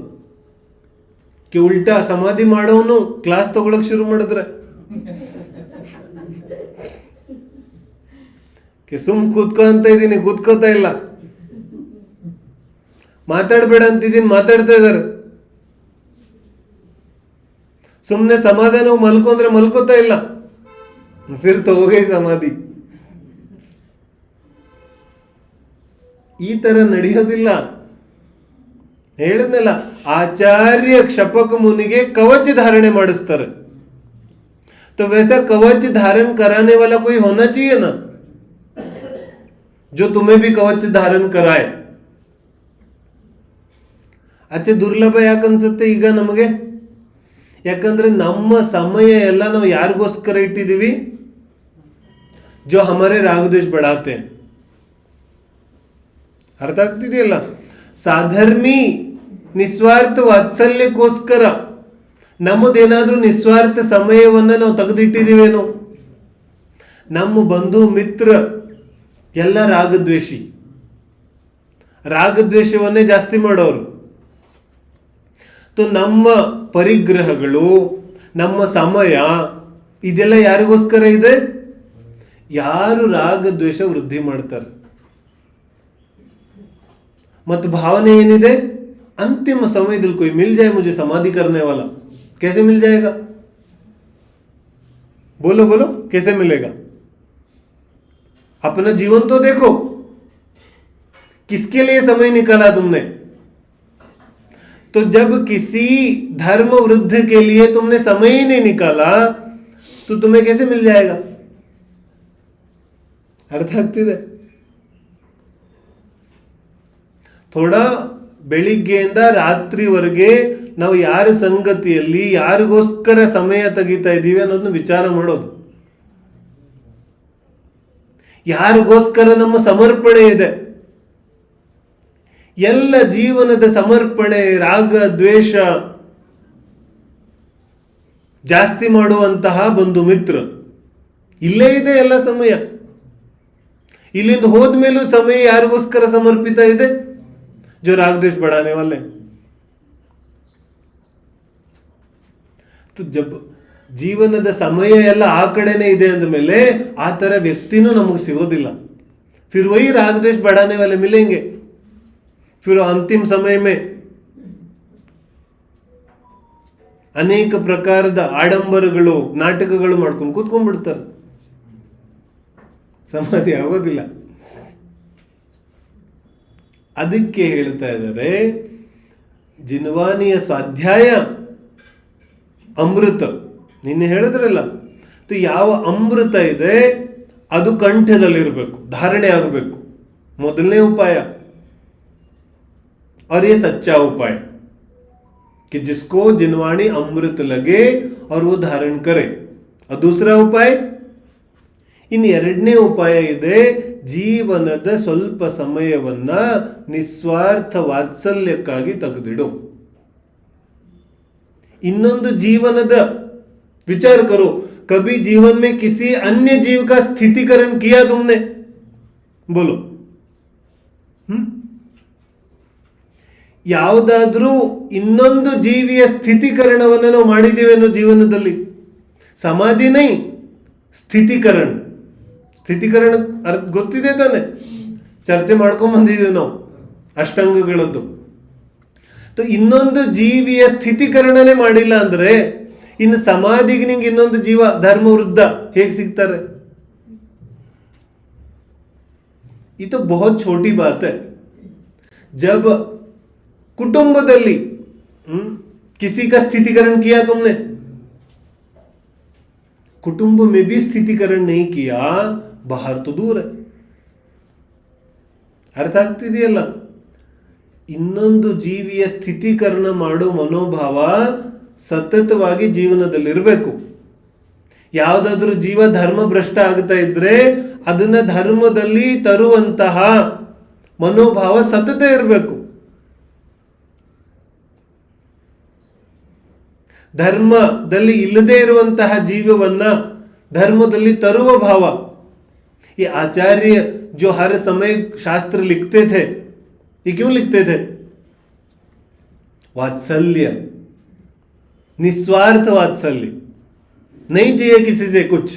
ಉಲ್ಟಾ ಸಮಾಧಿ ಮಾಡೋನು ಕ್ಲಾಸ್ ತಗೊಳಕ್ ಶುರು ಮಾಡಿದ್ರೆ ಸುಮ್ ಕೂತ್ಕೋ ಅಂತ ಇದ್ದೀನಿ, ಕೂತ್ಕೋತಾ ಇಲ್ಲ. ಮಾತಾಡ್ಬೇಡ ಅಂತಿದ್ದೀನಿ, ಮಾತಾಡ್ತಾ ಇದ್ದಾರೆ. ಸುಮ್ಮನೆ ಸಮಾಧಾನ ಮಲ್ಕೊಂಡ್ರೆ ಮಲ್ಕೋತಾ ಇಲ್ಲ, ಫಿರ್ ತೋ ಹೋಗೇ ಸಮಾಧಿ. ಈ ತರ ನಡೆಯೋದಿಲ್ಲ. ಹೇಳಿದ್ನಲ್ಲ, ಆಚಾರ್ಯ ಕ್ಷಪಕ ಮುನಿಗೆ ಕವಚ धारणे ಮಾಡಿಸ್ತಾರೆ. तो वैसा कवच धारण कराने वाला कोई होना चाहिए ना, जो तुम्हें भी कवच धारण कराए. ಅಚ್ಚೆ ದುರ್ಲಭ ಯಾಕನ್ಸುತ್ತೆ ಈಗ ನಮಗೆ? ಯಾಕಂದ್ರೆ ನಮ್ಮ ಸಮಯ ಎಲ್ಲ ನಾವು ಯಾರಿಗೋಸ್ಕರ ಇಟ್ಟಿದ್ದೀವಿ? जो हमारे राग द्वेष बढ़ाते हैं. ಅರ್ಥ ಆಗ್ತಿದೆಯಲ್ಲ? ಸಾಧರ್ಮಿ ನಿಸ್ವಾರ್ಥ ವಾತ್ಸಲ್ಯಕ್ಕೋಸ್ಕರ ನಮ್ಮದೇನಾದ್ರೂ ನಿಸ್ವಾರ್ಥ ಸಮಯವನ್ನು ನಾವು ತೆಗೆದಿಟ್ಟಿದ್ದೀವೇನೋ? ನಮ್ಮ ಬಂಧು ಮಿತ್ರ ಎಲ್ಲ ರಾಗದ್ವೇಷಿ, ರಾಗದ್ವೇಷವನ್ನೇ ಜಾಸ್ತಿ ಮಾಡೋರು. ನಮ್ಮ ಪರಿಗ್ರಹಗಳು, ನಮ್ಮ ಸಮಯ ಇದೆಲ್ಲ ಯಾರಿಗೋಸ್ಕರ ಇದೆ? ಯಾರು ರಾಗದ್ವೇಷ ವೃದ್ಧಿ ಮಾಡ್ತಾರೆ. ಮತ್ತು ಭಾವನೆ ಏನಿದೆ? अंतिम समयದಲ್ಲಿ कोई मिल जाए मुझे समाधि करने वाला, कैसे मिल जाएगा? बोलो बोलो, कैसे मिलेगा? अपना जीवन तो देखो, किसके लिए समय निकाला तुमने? तो जब किसी धर्म वृद्ध के लिए तुमने समय ही नहीं निकाला तो तुम्हें कैसे मिल जाएगा? अर्थ ಆಗ್ತಿದೆ? ಥೋಡಾ ಬೆಳಿಗ್ಗೆಯಿಂದ ರಾತ್ರಿವರೆಗೆ ನಾವು ಯಾರ ಸಂಗತಿಯಲ್ಲಿ ಯಾರಿಗೋಸ್ಕರ ಸಮಯ ತೆಗಿತಾ ಇದ್ದೀವಿ ಅನ್ನೋದನ್ನ ವಿಚಾರ ಮಾಡೋದು. ಯಾರಿಗೋಸ್ಕರ ನಮ್ಮ ಸಮರ್ಪಣೆ ಇದೆ? ಎಲ್ಲ ಜೀವನದ ಸಮರ್ಪಣೆ ರಾಗ ದ್ವೇಷ ಜಾಸ್ತಿ ಮಾಡುವಂತಹ ಬಂಧು ಮಿತ್ರ ಇಲ್ಲೇ ಇದೆ ಎಲ್ಲ ಸಮಯ. ಇಲ್ಲಿಂದ ಹೋದ್ಮೇಲೂ ಸಮಯ ಯಾರಿಗೋಸ್ಕರ ಸಮರ್ಪಿತ ಇದೆ? जो राग द्वेष बढ़ाने वाले. तो जब ಜೀವನದ ಸಮಯ ಎಲ್ಲ ಆ ಕಡೆನೇ ಇದೆ ಅಂದಮೇಲೆ ಆ ತರ ವ್ಯಕ್ತಿನೂ ನಮಗೆ ಸಿಗೋದಿಲ್ಲ. फिर वही राग द्वेष बढ़ाने वाले मिलेंगे. फिर अंतिम समय में ಅನೇಕ ಪ್ರಕಾರದ ಆಡಂಬರಗಳು ನಾಟಕಗಳು ಮಾಡ್ಕೊಂಡು ಕೂತ್ಕೊಂಡ್ಬಿಡ್ತಾರೆ, ಸಮಾಧಿ ಆಗೋದಿಲ್ಲ. ಅದಕ್ಕೆ ಹೇಳ್ತಾ ಇದ್ದಾರೆ, ಜಿನ್ವಾನಿಯ ಸ್ವಾಧ್ಯಾಯ ಅಮೃತ. ನಿನ್ನೆ ಹೇಳಿದ್ರಲ್ಲ, ಯಾವ ಅಮೃತ ಇದೆ ಅದು ಕಂಠದಲ್ಲಿರಬೇಕು, ಧಾರಣೆ ಆಗಬೇಕು. ಮೊದಲನೇ ಉಪಾಯ. और ये सच्चा उपाय कि जिसको जिनवाणी अमृत लगे और वो धारण करे. और दूसरा उपाय, ಇನ್ನು ಎರಡನೇ ಉಪಾಯ ಇದೆ, ಜೀವನದ ಸ್ವಲ್ಪ ಸಮಯವನ್ನ ನಿಸ್ವಾರ್ಥ ವಾತ್ಸಲ್ಯಕ್ಕಾಗಿ ತೆಗೆದಿಡು. ಇನ್ನೊಂದು ಜೀವನದ विचार करो, कभी जीवन में किसी अन्य जीव का स्थितिकरण किया तुमने? बोलो. ಯಾವುದಾದ್ರೂ ಇನ್ನೊಂದು ಜೀವಿಯ ಸ್ಥಿತಿಕರಣವನ್ನು ನಾವು ಮಾಡಿದ್ದೀವೇನೋ ಜೀವನದಲ್ಲಿ? ಸಮಾಧಿ ನೈ, ಸ್ಥಿತಿಕರಣ. ಸ್ಥಿತಿಕರಣ ಅರ್ಥ ಗೊತ್ತಿದೆ ತಾನೆ, ಚರ್ಚೆ ಮಾಡ್ಕೊಂಡ್ ಬಂದಿದ್ದೀವಿ ನಾವು ಅಷ್ಟಾಂಗಗಳದ್ದು. ಇನ್ನೊಂದು ಜೀವಿಯ ಸ್ಥಿತಿಕರಣನೇ ಮಾಡಿಲ್ಲ ಅಂದ್ರೆ ಇನ್ನು ಸಮಾಧಿಗೆ ನಿಂಗೆ ಇನ್ನೊಂದು ಜೀವ ಧರ್ಮ ವೃದ್ಧ ಹೇಗೆ ಸಿಗ್ತಾರೆ? ये तो बहुत छोटी बात है. जब कुटुंबದಲ್ಲಿ किसी का स्थितिकरण किया तुमने, कुटुंब में भी स्थितिकरण नहीं किया, बाहर तो दूर है. ಅರ್ಥ ಆಗ್ತಿದೆಯಲ್ಲ? ಇನ್ನೊಂದು ಜೀವಿಯ ಸ್ಥಿತಿಕರಣ ಮಾಡೋ ಮನೋಭಾವ ಸತತವಾಗಿ ಜೀವನದಲ್ಲಿರಬೇಕು. ಯಾವುದಾದ್ರೂ ಜೀವ ಧರ್ಮ ಭ್ರಷ್ಟ ಆಗ್ತಾ ಇದ್ರೆ ಅದನ್ನ ಧರ್ಮದಲ್ಲಿ ತರುವಂತಹ ಮನೋಭಾವ ಸತತ ಇರಬೇಕು. ಧರ್ಮದಲ್ಲಿ ಇಲ್ಲದೆ ಇರುವಂತಹ ಜೀವವನ್ನ ಧರ್ಮದಲ್ಲಿ ತರುವ ಭಾವ. ये आचार्य जो हर समय शास्त्र लिखते थे, ये क्यों लिखते थे? वात्सल्य, निस्वार्थ वात्सल्य, नहीं चाहिए किसी से कुछ.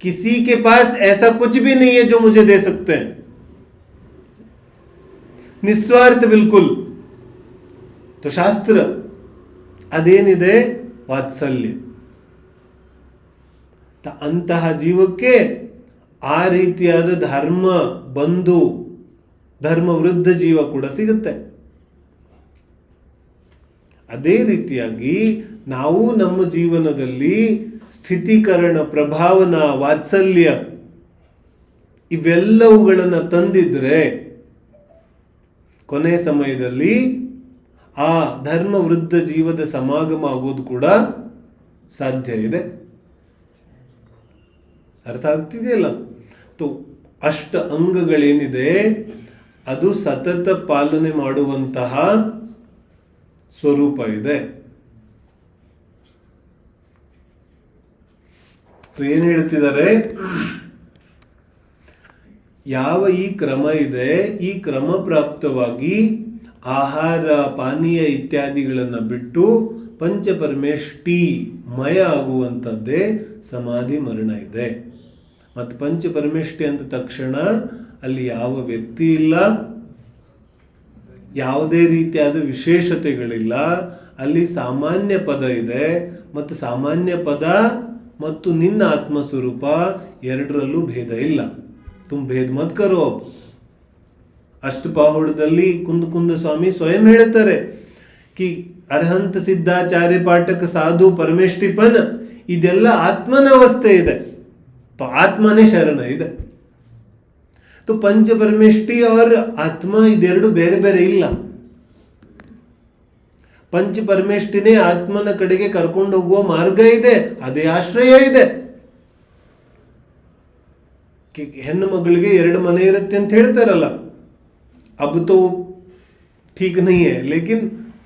किसी के पास ऐसा कुछ भी नहीं है जो मुझे दे सकते हैं. ನಿಸ್ವಾರ್ಥ ಬಿಲ್ಕುಲ್. ಶಾಸ್ತ್ರ ಅದೇನಿದೆ ವಾತ್ಸಲ್ಯ. ಅಂತಹ ಜೀವಕ್ಕೆ ಆ ರೀತಿಯಾದ ಧರ್ಮ ಬಂಧು ಧರ್ಮ ವೃದ್ಧ ಜೀವ ಕೂಡ ಸಿಗುತ್ತೆ. ಅದೇ ರೀತಿಯಾಗಿ ನಾವು ನಮ್ಮ ಜೀವನದಲ್ಲಿ ಸ್ಥಿತೀಕರಣ, ಪ್ರಭಾವನಾ, ವಾತ್ಸಲ್ಯ ಇವೆಲ್ಲವುಗಳನ್ನು ತಂದಿದ್ರೆ ಕೊನೆ ಸಮಯದಲ್ಲಿ ಆ ಧರ್ಮ ವೃದ್ಧ ಜೀವದ ಸಮಾಗಮ ಆಗೋದು ಕೂಡ ಸಾಧ್ಯ ಇದೆ. ಅರ್ಥ ಆಗ್ತಿದೆಯಲ್ಲ? ಅಷ್ಟ ಅಂಗಗಳೇನಿದೆ ಅದು ಸತತ ಪಾಲನೆ ಮಾಡುವಂತಹ ಸ್ವರೂಪ ಇದೆ. ಏನು ಹೇಳ್ತಿದ್ದಾರೆ? ಯಾವ ಈ ಕ್ರಮ ಇದೆ, ಈ ಕ್ರಮ ಪ್ರಾಪ್ತವಾಗಿ ಆಹಾರ ಪಾನೀಯ ಇತ್ಯಾದಿಗಳನ್ನು ಬಿಟ್ಟು ಪಂಚಪರಮೇಷ್ಠಿ ಮಯ ಆಗುವಂಥದ್ದೇ ಸಮಾಧಿ ಮರಣ ಇದೆ. ಮತ್ತು ಪಂಚಪರಮೇಷ್ಠಿ ಅಂದ ತಕ್ಷಣ ಅಲ್ಲಿ ಯಾವ ವ್ಯಕ್ತಿ ಇಲ್ಲ, ಯಾವುದೇ ರೀತಿಯಾದ ವಿಶೇಷತೆಗಳಿಲ್ಲ. ಅಲ್ಲಿ ಸಾಮಾನ್ಯ ಪದ ಇದೆ. ಮತ್ತು ಸಾಮಾನ್ಯ ಪದ ಮತ್ತು ನಿನ್ನ ಆತ್ಮಸ್ವರೂಪ ಎರಡರಲ್ಲೂ ಭೇದ ಇಲ್ಲ. ತುಮ್ ಭೇದ ಮತ್ ಕರೋ. ಅಷ್ಟಪಾಹುಡದಲ್ಲಿ ಕುಂದ ಸ್ವಾಮಿ ಸ್ವಯಂ ಹೇಳ್ತಾರೆ ಕಿ ಅರ್ಹಂತ ಸಿದ್ಧಾಚಾರ್ಯ ಪಾಠಕ ಸಾಧು ಪರಮೇಷ್ಠಿಪನ್ ಇದೆಲ್ಲ ಆತ್ಮನ ಅವಸ್ಥೆ ಇದೆ. ಆತ್ಮನೇ ಶರಣ ಇದೆ. ಪಂಚ ಪರಮೇಷ್ಠಿ और ಆತ್ಮ ಇದೆರಡು ಬೇರೆ ಬೇರೆ ಇಲ್ಲ. ಪಂಚ ಪರಮೇಷ್ಠಿನೇ ಆತ್ಮನ ಕಡೆಗೆ ಕರ್ಕೊಂಡು ಹೋಗುವ ಮಾರ್ಗ ಇದೆ, ಅದೇ ಆಶ್ರಯ ಇದೆ. ಹೆಣ್ಣು ಮಗಳಿಗೆ 2 ಮನೆ ಇರುತ್ತೆ ಅಂತ ಹೇಳ್ತಾರಲ್ಲ, अब तो ठीक नहीं है, लेकिन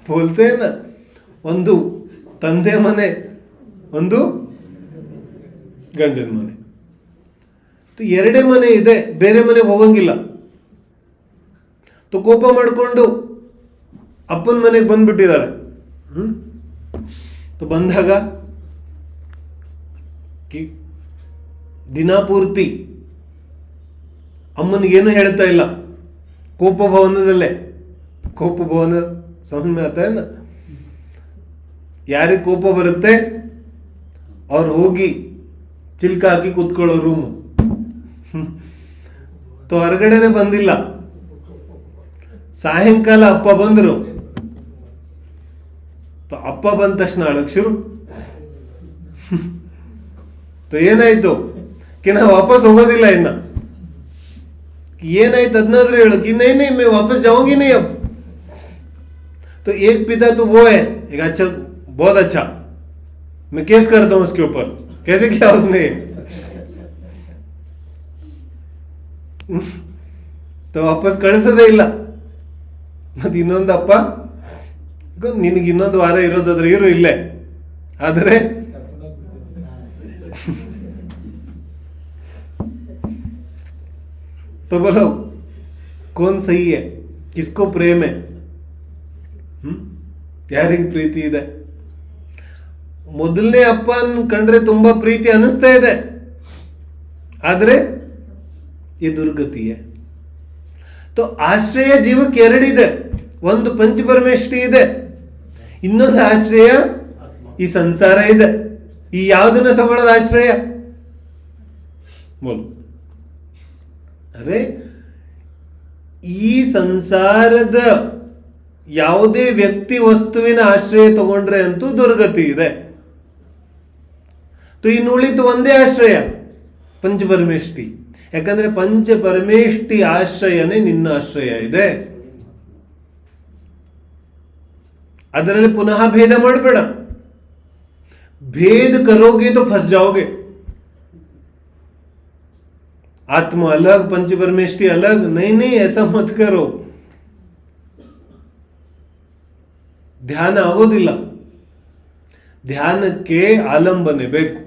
बोलते हैं ना, ಒಂದು ತಂದೆ ಮನೆ, ಒಂದು ಗಂಡನ ಮನೆ. 2 ಮನೆ ಇದೆ, ಬೇರೆ ಮನೆಗೆ ಹೋಗಂಗಿಲ್ಲ. ಕೋಪ ಮಾಡಿಕೊಂಡು ಅಪ್ಪನ ಮನೆಗೆ ಬಂದ್ಬಿಟ್ಟಿದ್ದಾಳೆ. ಬಂದಾಗ ದಿನಪೂರ್ತಿ ಅಮ್ಮನಿಗೇನು ಹೇಳ್ತಾ ಇಲ್ಲ, ಕೋಪ ಭವನದಲ್ಲೇ. ಕೋಪ ಭವನ ಸಮಯ ಆತ ಯಾರಿಗೆ ಕೋಪ ಬರುತ್ತೆ ಅವ್ರು ಹೋಗಿ ಚಿಲ್ಕ ಹಾಕಿ ಕೂತ್ಕೊಳ್ಳೋ ರೂಮು. ಹೊರಗಡೆನೆ ಬಂದಿಲ್ಲ. ಸಾಯಂಕಾಲ ಅಪ್ಪ ಬಂದರು. ಅಪ್ಪ ಬಂದ ತಕ್ಷಣ ಅಳಕ್ ಶುರು. ಏನಾಯ್ತು ನಾ ವಾಪಸ್ ಹೋಗೋದಿಲ್ಲ ಇನ್ನ. ಏನಾಯ್ತು ಅದನ್ನಾದ್ರೂ ಹೇಳು कि नहीं नहीं मैं वापस जाऊंगी नहीं अब. तो एक पिता तो वो है, एक अच्छा, बहुत अच्छा, मैं केस करता हूं उसके ऊपर. कैसे किया उसने? तो ವಾಪಸ್ ಕಳಿಸೋದೇ ಇಲ್ಲ. ಮತ್ತೆ ಇನ್ನೊಂದು ಅಪ್ಪ, ನಿನಗೆ ಇನ್ನೊಂದು ವಾರ ಇರೋದಾದ್ರೆ ಇರು ಇಲ್ಲೇ, ಆದರೆ तो बोलो कौन सही है, किसको प्रेम है? ಯಾರಿಗೆ ಪ್ರೀತಿ ಇದೆ? ಮೊದಲನೇ ಅಪ್ಪನ ಕಂಡ್ರೆ ತುಂಬಾ ಪ್ರೀತಿ ಅನಿಸ್ತಾ ಇದೆ, ಆದ್ರೆ ಈ ದುರ್ಗತಿಯೇ. ಆಶ್ರಯ ಜೀವಕ್ಕೆ 2 ಇದೆ. ಒಂದು ಪಂಚಪರಮೇಷ್ಠಿ ಇದೆ, ಇನ್ನೊಂದು ಆಶ್ರಯ ಈ ಸಂಸಾರ ಇದೆ. ಈ ಯಾವುದನ್ನ ತಗೊಳ್ಳೋದು ಆಶ್ರಯ? ಬೋಲು. ಅರೆ, ಈ ಸಂಸಾರದ ಯಾವುದೇ ವ್ಯಕ್ತಿ ವಸ್ತುವಿನ ಆಶ್ರಯ ತಗೊಂಡ್ರೆ ಅಂತೂ ದುರ್ಗತಿ ಇದೆ. ಇನ್ನು ಉಳಿತು ಒಂದೇ ಆಶ್ರಯ, ಪಂಚಪರಮೇಷ್ಠಿ. ಯಾಕಂದ್ರೆ ಪಂಚಪರಮೇಷ್ಠಿ ಆಶ್ರಯನೇ ನಿನ್ನ ಆಶ್ರಯ ಇದೆ. ಅದರಲ್ಲಿ ಪುನಃ ಭೇದ ಮಾಡಬೇಡ. भेद करोगे तो फंस जाओगे. आत्मा अलग, पंचपरमेष्ठी अलग. नहीं नहीं, ऐसा मत करो. ಧ್ಯಾನ ಆಗೋದಿಲ್ಲ. ಧ್ಯಾನಕ್ಕೆ ಆಲಂಬನೆ ಬೇಕು.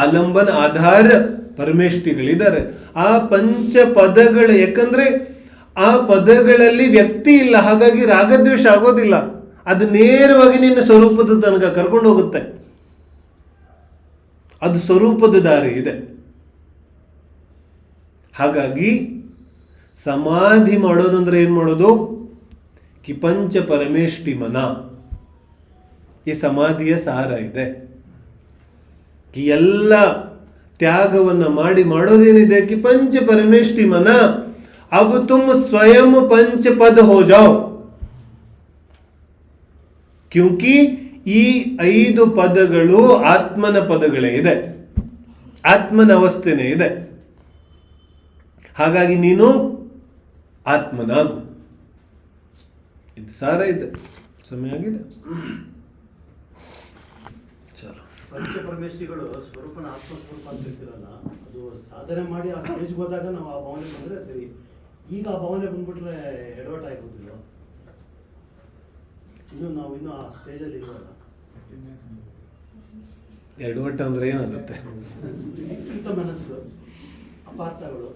ಆಲಂಬನ ಆಧಾರ ಪರಮೇಷ್ಠಿಗಳಿದ್ದಾರೆ. ಆ ಪಂಚ ಪದಗಳು, ಯಾಕಂದ್ರೆ ಆ ಪದಗಳಲ್ಲಿ ವ್ಯಕ್ತಿ ಇಲ್ಲ, ಹಾಗಾಗಿ ರಾಗದ್ವೇಷ ಆಗೋದಿಲ್ಲ. ಅದು ನೇರವಾಗಿ ನಿನ್ನ ಸ್ವರೂಪದ ತನಕ ಕರ್ಕೊಂಡು ಹೋಗುತ್ತೆ. ಅದು ಸ್ವರೂಪದ ದಾರಿ ಇದೆ. ಹಾಗಾಗಿ ಸಮಾಧಿ ಮಾಡೋದಂದ್ರೆ ಏನು ಮಾಡೋದು? ಕಿಪಂಚ ಪರಮೇಷ್ಠಿ ಮನ, ಈ ಸಮಾಧಿಯ ಸಾರ ಇದೆ. ಈ ಎಲ್ಲ ತ್ಯಾಗವನ್ನು ಮಾಡಿ ಮಾಡೋದೇನಿದೆ? कि पंच परमेष्टि मना अब तुम स्वयं पंच पद हो जाओ. क्योंकि ಈ 5 ಪದಗಳು ಆತ್ಮನ ಪದಗಳೇ ಇದೆ, ಆತ್ಮನ ಅವಸ್ಥೆನೇ ಇದೆ. ಹಾಗಾಗಿ ನೀನು ಆತ್ಮನಾಗು. ಇದು ಸಾರ ಇದೆ. ಸಮಯ ಆಗಿದೆ. ಚಲೋ. ಪಂಚಪರಮೇಶ್ವರಿಗಳು ಸ್ವರೂಪನ ಆತ್ಮಸ್ವರೂಪ ಅಂತ ಹೇಳ್ತಿರಲ್ಲ, ಅದು ಸಾಧನೆ ಮಾಡಿ ಆ ಸ್ಟೇಜ್ಗೆ ಹೋದಾಗ ನಾವು ಆ ಭಾವನೆ ಬಂದರೆ ಸರಿ. ಈಗ ಆ ಭಾವನೆ ಬಂದ್ಬಿಟ್ರೆ ಎಡವಟ ಆಗೋದಿಲ್ಲ. ಇನ್ನೂ ಆ ಸ್ಟೇಜಲ್ಲಿ ಇರುವಾಗ ಎಡವಟ್ಟು ಅಂದ್ರೆ ಏನಾಗುತ್ತೆ? ಇಂಥ ಮನಸ್ಸು, ಅಪಾರ್ಥಗಳು,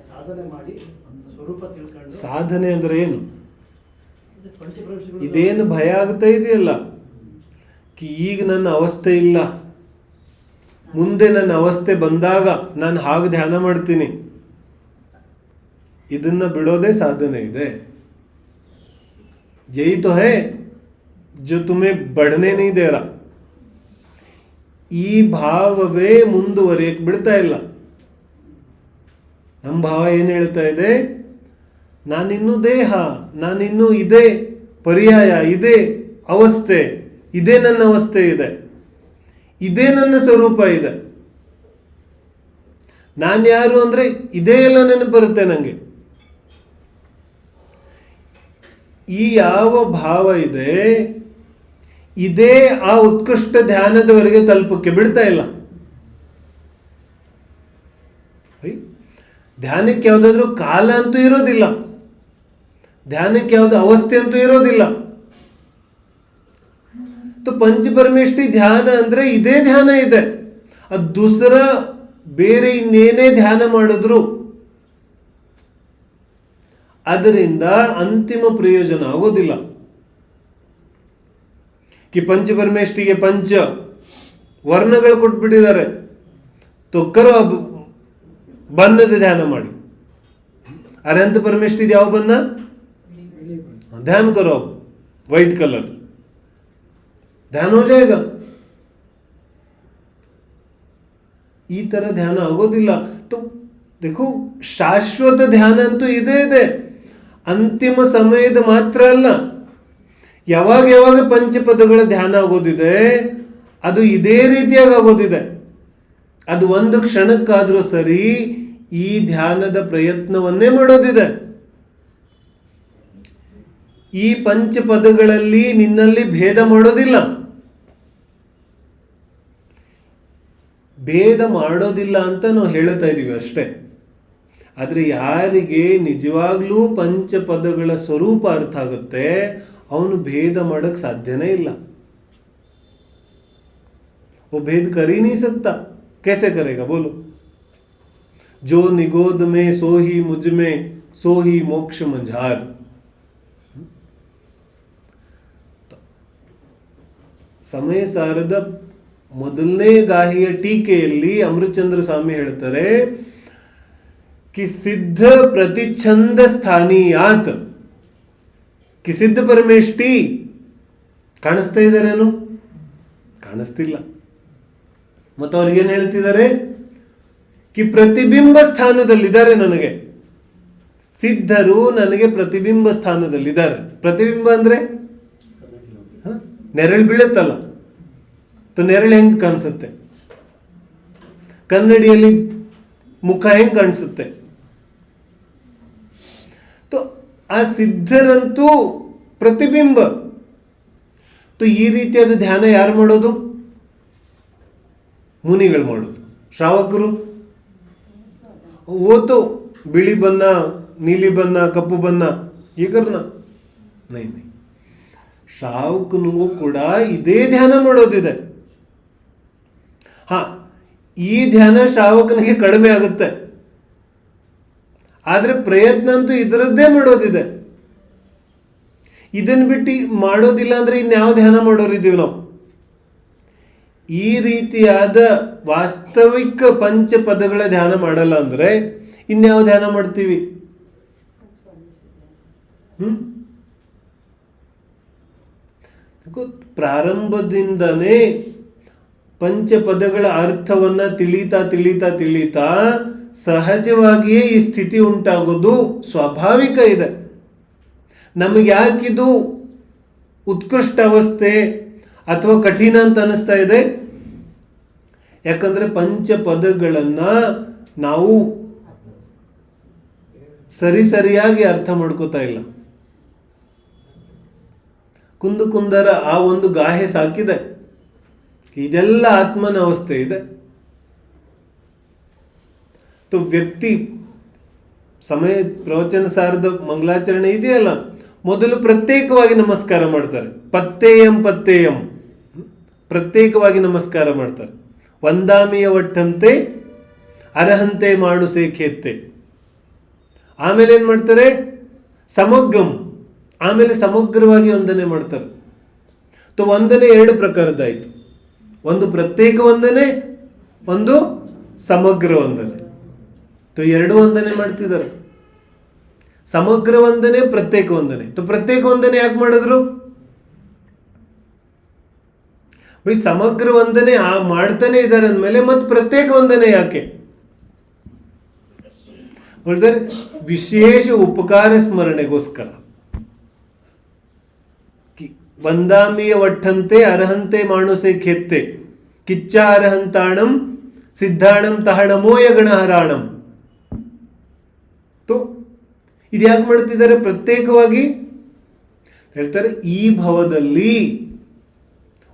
ಸಾಧನೆ ಮಾಡಿ ಸ್ವರೂಪ ತಿಳ್ಕೊಂಡು. ಸಾಧನೆ ಅಂದ್ರೆ ಏನು? ಇದೇನು ಭಯ ಆಗ್ತಾ ಇದೆಯಲ್ಲ, ಈಗ ನನ್ನ ಅವಸ್ಥೆ ಇಲ್ಲ, ಮುಂದೆ ನನ್ನ ಅವಸ್ಥೆ ಬಂದಾಗ ನಾನು ಹಾಗೆ ಧ್ಯಾನ ಮಾಡ್ತೀನಿ, ಇದನ್ನ ಬಿಡೋದೇ ಸಾಧನೆ ಇದೆ. यही तो है जो तुम्हें बढ़ने नहीं दे रहा. ಈ ಭಾವವೇ ಮುಂದುವರಿಯಕ್ಕೆ ಬಿಡ್ತಾ ಇಲ್ಲ. ನಮ್ಮ ಭಾವ ಏನು ಹೇಳ್ತಾ ಇದೆ? ನಾನಿನ್ನೂ ದೇಹ, ನಾನಿನ್ನೂ ಇದೇ ಪರ್ಯಾಯ, ಇದೇ ಅವಸ್ಥೆ, ಇದೇ ನನ್ನ ಅವಸ್ಥೆ ಇದೆ, ಇದೇ ನನ್ನ ಸ್ವರೂಪ ಇದೆ. ನಾನು ಯಾರು ಅಂದರೆ ಇದೇ ಎಲ್ಲ ನೆನಪು ಬರುತ್ತೆ ನನಗೆ. ಈ ಯಾವ ಭಾವ ಇದೆ, ಇದೇ ಆ ಉತ್ಕೃಷ್ಟ ಧ್ಯಾನದವರೆಗೆ ತಲುಪಕ್ಕೆ ಬಿಡ್ತಾ ಇಲ್ಲ. ಧ್ಯಾನಕ್ಕೆ ಯಾವುದಾದ್ರೂ ಕಾಲ ಅಂತೂ ಇರೋದಿಲ್ಲ, ಧ್ಯಾನಕ್ಕೆ ಯಾವುದು ಅವಸ್ಥೆ ಅಂತೂ ಇರೋದಿಲ್ಲ. ಪಂಚಪರಮೇಷ್ಠಿ ಧ್ಯಾನ ಅಂದ್ರೆ ಇದೇ ಧ್ಯಾನ ಇದೆ. ಅದು ದೂಸರ ಬೇರೆ ಇನ್ನೇನೇ ಧ್ಯಾನ ಮಾಡಿದ್ರು ಅದರಿಂದ ಅಂತಿಮ ಪ್ರಯೋಜನ ಆಗೋದಿಲ್ಲ. कि पंचपरमेष्ठिಗೆ पंच ವರ್ಣಗಳು ಕೊಟ್ಬಿಟ್ಟಿದ್ದಾರೆ. ಕರೋ ಬಣ್ಣದ ಧ್ಯಾನ ಮಾಡಿ. ಅನಂತ ಪರಮೇಷ್ಠಿದ ಯಾವ ಬಣ್ಣ? ध्यान करो व्हाइट कलर, ध्यान हो जाएगा. ಈ ತರ ಧ್ಯಾನ ಆಗೋದಿಲ್ಲ. देखो ಶಾಶ್ವತ ಧ್ಯಾನ ಅಂತೂ ಇದೇ ಇದೆ, ಅಂತಿಮ ಸಮಯದ ಮಾತ್ರ ಅಲ್ಲ. ಯಾವಾಗ ಯಾವಾಗ ಪಂಚಪದಗಳ ಧ್ಯಾನ ಆಗೋದಿದೆ ಅದು ಇದೇ ರೀತಿಯಾಗಿ ಆಗೋದಿದೆ. ಅದು ಒಂದು ಕ್ಷಣಕ್ಕಾದರೂ ಸರಿ ಈ ಧ್ಯಾನದ ಪ್ರಯತ್ನವನ್ನೇ ಮಾಡೋದಿದೆ. ಈ ಪಂಚಪದಗಳಲ್ಲಿ ನಿನ್ನಲ್ಲಿ ಭೇದ ಮಾಡೋದಿಲ್ಲ, ಭೇದ ಮಾಡೋದಿಲ್ಲ ಅಂತ ನಾವು ಹೇಳ್ತಾ ಇದ್ದೀವಿ ಅಷ್ಟೇ. ಆದರೆ ಯಾರಿಗೆ ನಿಜವಾಗ್ಲೂ ಪಂಚಪದಗಳ ಸ್ವರೂಪ ಅರ್ಥ ಆಗುತ್ತೆ ಅವನು ಭೇದ ಮಾಡಕ್ಕೆ ಸಾಧ್ಯನೇ ಇಲ್ಲ. वो भेद कर ही नहीं सकता. कैसे करेगा बोलो? जो निगोद में सो ही मुझ में सो ही मोक्ष मंझार. ಸಮಯ ಸಾರದ ಮೊದಲನೇ ಗಾಹಿಯ ಟೀಕೆಯಲ್ಲಿ ಅಮೃತಚಂದ್ರ ಸ್ವಾಮಿ ಹೇಳ್ತಾರೆ कि सिद्ध प्रतिच्छंद स्थानीयाತ್ कि ಸಿದ್ಧ ಪರಮೇಷ್ಠಿ ಕಾಣಿಸ್ತಾ ಇದ್ದಾರೇನು? ಕಾಣಿಸ್ತಿಲ್ಲ. ಮತ್ತು ಅವ್ರಿಗೇನು ಹೇಳ್ತಿದ್ದಾರೆ? कि ಪ್ರತಿಬಿಂಬ ಸ್ಥಾನದಲ್ಲಿದ್ದಾರೆ. ನನಗೆ ಸಿದ್ಧರು ನನಗೆ ಪ್ರತಿಬಿಂಬ ಸ್ಥಾನದಲ್ಲಿದ್ದಾರೆ. ಪ್ರತಿಬಿಂಬ ಅಂದ್ರೆ ನೆರಳು ಬೀಳುತ್ತಲ್ಲ, ನೆರಳು ಹೆಂಗೆ ಕಾಣಿಸುತ್ತೆ? ಕನ್ನಡಿಯಲ್ಲಿ ಮುಖ ಹೆಂಗೆ ಕಾಣಿಸುತ್ತೆ? ಆ ಸಿದ್ಧರಂತೂ ಪ್ರತಿಬಿಂಬ. ಈ ರೀತಿಯಾದ ಧ್ಯಾನ ಯಾರು ಮಾಡೋದು? ಮುನಿಗಳು ಮಾಡೋದು. ಶ್ರಾವಕರು ಓತು ಬಿಳಿ ಬಣ್ಣ, ನೀಲಿ ಬಣ್ಣ, ಕಪ್ಪು ಬಣ್ಣ ಈ ಕರ್ನ ನೈ ನೈ. ಶ್ರಾವಕನಿಗೂ ಕೂಡ ಇದೇ ಧ್ಯಾನ ಮಾಡೋದಿದೆ. ಈ ಧ್ಯಾನ ಶ್ರಾವಕನಿಗೆ ಕಡಿಮೆ ಆಗುತ್ತೆ, ಆದರೆ ಪ್ರಯತ್ನ ಅಂತೂ ಇದರದ್ದೇ ಮಾಡೋದಿದೆ. ಇದನ್ನು ಬಿಟ್ಟು ಮಾಡೋದಿಲ್ಲ ಅಂದರೆ ಇನ್ಯಾವ ಧ್ಯಾನ ಮಾಡೋರಿದ್ದೀವಿ ನಾವು? ಈ ರೀತಿಯಾದ ವಾಸ್ತವಿಕ ಪಂಚಪದಗಳ ಧ್ಯಾನ ಮಾಡಲ್ಲ ಅಂದರೆ ಇನ್ಯಾವ ಧ್ಯಾನ ಮಾಡ್ತೀವಿ? ಪ್ರಾರಂಭದಿಂದನೇ ಪಂಚಪದಗಳ ಅರ್ಥವನ್ನು ತಿಳಿತಾ ಸಹಜವಾಗಿಯೇ ಈ ಸ್ಥಿತಿ ಉಂಟಾಗೋದು ಸ್ವಾಭಾವಿಕ ಇದೆ. ನಮಗೆ ಯಾಕಿದು ಉತ್ಕೃಷ್ಟ ಅವಸ್ಥೆ ಅಥವಾ ಕಠಿಣ ಅಂತ ಅನಿಸ್ತಾ ಇದೆ? ಯಾಕಂದರೆ ಪಂಚಪದಗಳನ್ನು ನಾವು ಸರಿಯಾಗಿ ಅರ್ಥ ಮಾಡ್ಕೋತಾ ಇಲ್ಲ. ಕುಂದರ ಆ ಒಂದು ಗಾಹೆ ಸಾಕಿದೆ. ಇದೆಲ್ಲ ಆತ್ಮನ ಅವಸ್ಥೆ ಇದೆ. ವ್ಯಕ್ತಿ ಸಮಯ ಪ್ರವಚನ ಸಾರದ ಮಂಗಲಾಚರಣೆ ಇದೆಯಲ್ಲ, ಮೊದಲು ಪ್ರತ್ಯೇಕವಾಗಿ ನಮಸ್ಕಾರ ಮಾಡ್ತಾರೆ. ಪತ್ತೇಯಂ ಪ್ರತ್ಯೇಕವಾಗಿ ನಮಸ್ಕಾರ ಮಾಡ್ತಾರೆ. ವಂದಾಮಿಯ ಒಟ್ಟಂತೆ ಅರಹಂತೆ ಮಾಡು ಸೇಖೆತ್ತೆ. ಆಮೇಲೆ ಏನು ಮಾಡ್ತಾರೆ? ಸಮಗ್ರಂ. ಆಮೇಲೆ ಸಮಗ್ರವಾಗಿ ವಂದನೆ ಮಾಡ್ತಾರೆ. ವಂದನೆ ಎರಡು ಪ್ರಕಾರದ್ದಾಯಿತು. ಒಂದು ಪ್ರತ್ಯೇಕ ವಂದನೆ, ಒಂದು ಸಮಗ್ರ ವಂದನೆ. ಎರಡು ವಂದನೆ ಮಾಡ್ತಿದ್ದಾರೆ. ಸಮಗ್ರ ವಂದನೆ, ಪ್ರತ್ಯೇಕ ವಂದನೆ. ಪ್ರತ್ಯೇಕ ವಂದನೆ ಯಾಕೆ ಮಾಡಿದ್ರು? ಸಮಗ್ರ ವಂದನೆ ಮಾಡ್ತಾನೆ ಇದ್ದಾರೆ ಅಂದಮೇಲೆ ಮತ್ತೆ ಪ್ರತ್ಯೇಕ ವಂದನೆ ಯಾಕೆ? ಹೇಳ್ತಾರೆ ವಿಶೇಷ ಉಪಕಾರ ಸ್ಮರಣೆಗೋಸ್ಕರ. ವಂದಾಮಿಯ ಒಟ್ಟಂತೆ ಅರ್ಹಂತೆ ಮಾಣುಸೆ ಖೆತ್ತೆ ಕಿಚ್ಚ ಅರ್ಹಂತಾಣಂ ಸಿದ್ಧಾಣಂ ತಹಣಮೋಯ ಗಣಹರಾಣಂ. ಇದ್ಯಾಕೆ ಮಾಡ್ತಿದ್ದಾರೆ ಪ್ರತ್ಯೇಕವಾಗಿ? ಹೇಳ್ತಾರೆ ಈ ಭವದಲ್ಲಿ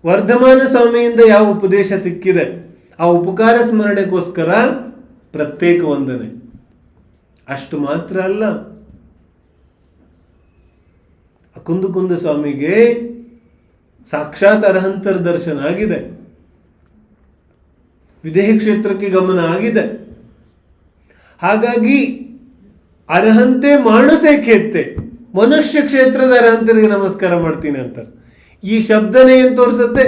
ವರ್ಧಮಾನ ಸ್ವಾಮಿಯಿಂದ ಯಾವ ಉಪದೇಶ ಸಿಕ್ಕಿದೆ ಆ ಉಪಕಾರ ಸ್ಮರಣೆಗೋಸ್ಕರ ಪ್ರತ್ಯೇಕ ವಂದನೆ. ಅಷ್ಟು ಮಾತ್ರ ಅಲ್ಲ, ಕುಂದ ಸ್ವಾಮಿಗೆ ಸಾಕ್ಷಾತ್ ಅರ್ಹಂತರ ದರ್ಶನ ಆಗಿದೆ, ವಿದೇಹ ಕ್ಷೇತ್ರಕ್ಕೆ ಗಮನ ಆಗಿದೆ. ಹಾಗಾಗಿ ಅರ್ಹಂತೆ ಮಾಣುಸೆ ಖೇತ್ತೆ, ಮನುಷ್ಯ ಕ್ಷೇತ್ರದ ಅರ್ಹಂತರಿಗೆ ನಮಸ್ಕಾರ ಮಾಡ್ತೀನಿ ಅಂತಾರೆ. ಈ ಶಬ್ದನೇ ಏನು ತೋರಿಸುತ್ತೆ?